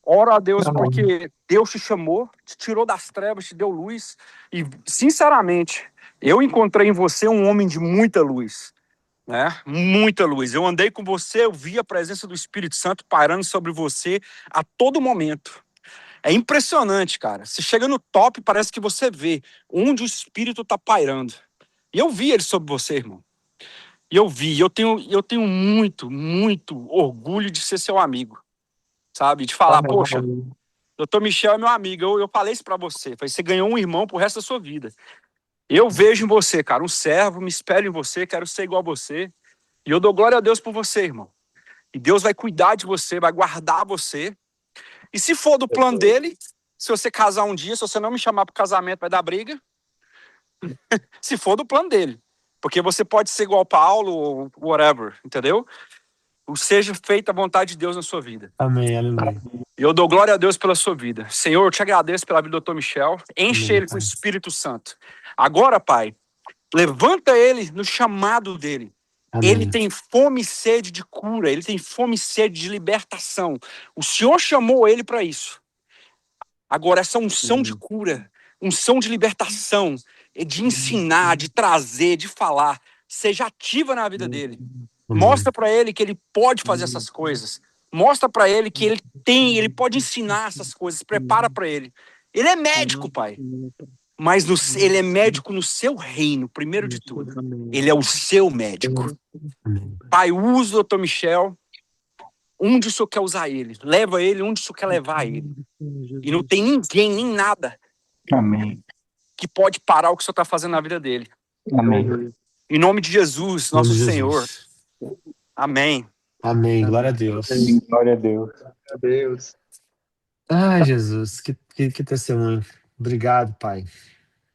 oro a Deus Amém. porque Deus te chamou, te tirou das trevas, te deu luz. E, sinceramente, eu encontrei em você um homem de muita luz, né? Muita luz. Eu andei com você, eu vi a presença do Espírito Santo pairando sobre você a todo momento. É impressionante, cara. Você chega no top, parece que você vê onde o Espírito tá pairando. E eu vi ele sobre você, irmão. E eu tenho muito, muito orgulho de ser seu amigo, sabe? De falar, Amém. poxa, doutor Michel é meu amigo. Eu falei isso pra você. Falei, você ganhou um irmão pro resto da sua vida. Eu vejo em você, cara, um servo, me espelho em você, quero ser igual a você. E eu dou glória a Deus por você, irmão. E Deus vai cuidar de você, vai guardar você. E se for do plano dele, se você casar um dia, se você não me chamar pro casamento, vai dar briga. Se for do plano dele. Porque você pode ser igual Paulo ou whatever, entendeu? Seja feita a vontade de Deus na sua vida. Amém. Aleluia. E eu dou glória a Deus pela sua vida. Senhor, eu te agradeço pela vida do Dr. Michel. Enche Amém, ele com o Pai. Espírito Santo. Agora, Pai, levanta ele no chamado dele. Ele Amém. tem fome e sede de cura, ele tem fome e sede de libertação. O Senhor chamou ele para isso. Agora, essa unção de cura, unção de libertação, de ensinar, de trazer, de falar, seja ativa na vida dele. Amém. Mostra para ele que ele pode fazer essas coisas. Mostra para ele que ele pode ensinar essas coisas. Prepara para ele. Ele é médico, Pai. Mas ele é médico no seu reino, primeiro de tudo. Ele é o seu médico. Amém. Pai, usa o Dr. Michel onde o Senhor quer usar ele. Leva ele onde o Senhor quer levar ele. E não tem ninguém, nem nada Amém. que pode parar o que o Senhor está fazendo na vida dele. Amém. Em nome de Jesus, Em nome nosso de Senhor. Jesus. Amém. Amém. Glória a Deus. Glória a Deus. Deus. Ai, Jesus, que testemunho. Obrigado, Pai.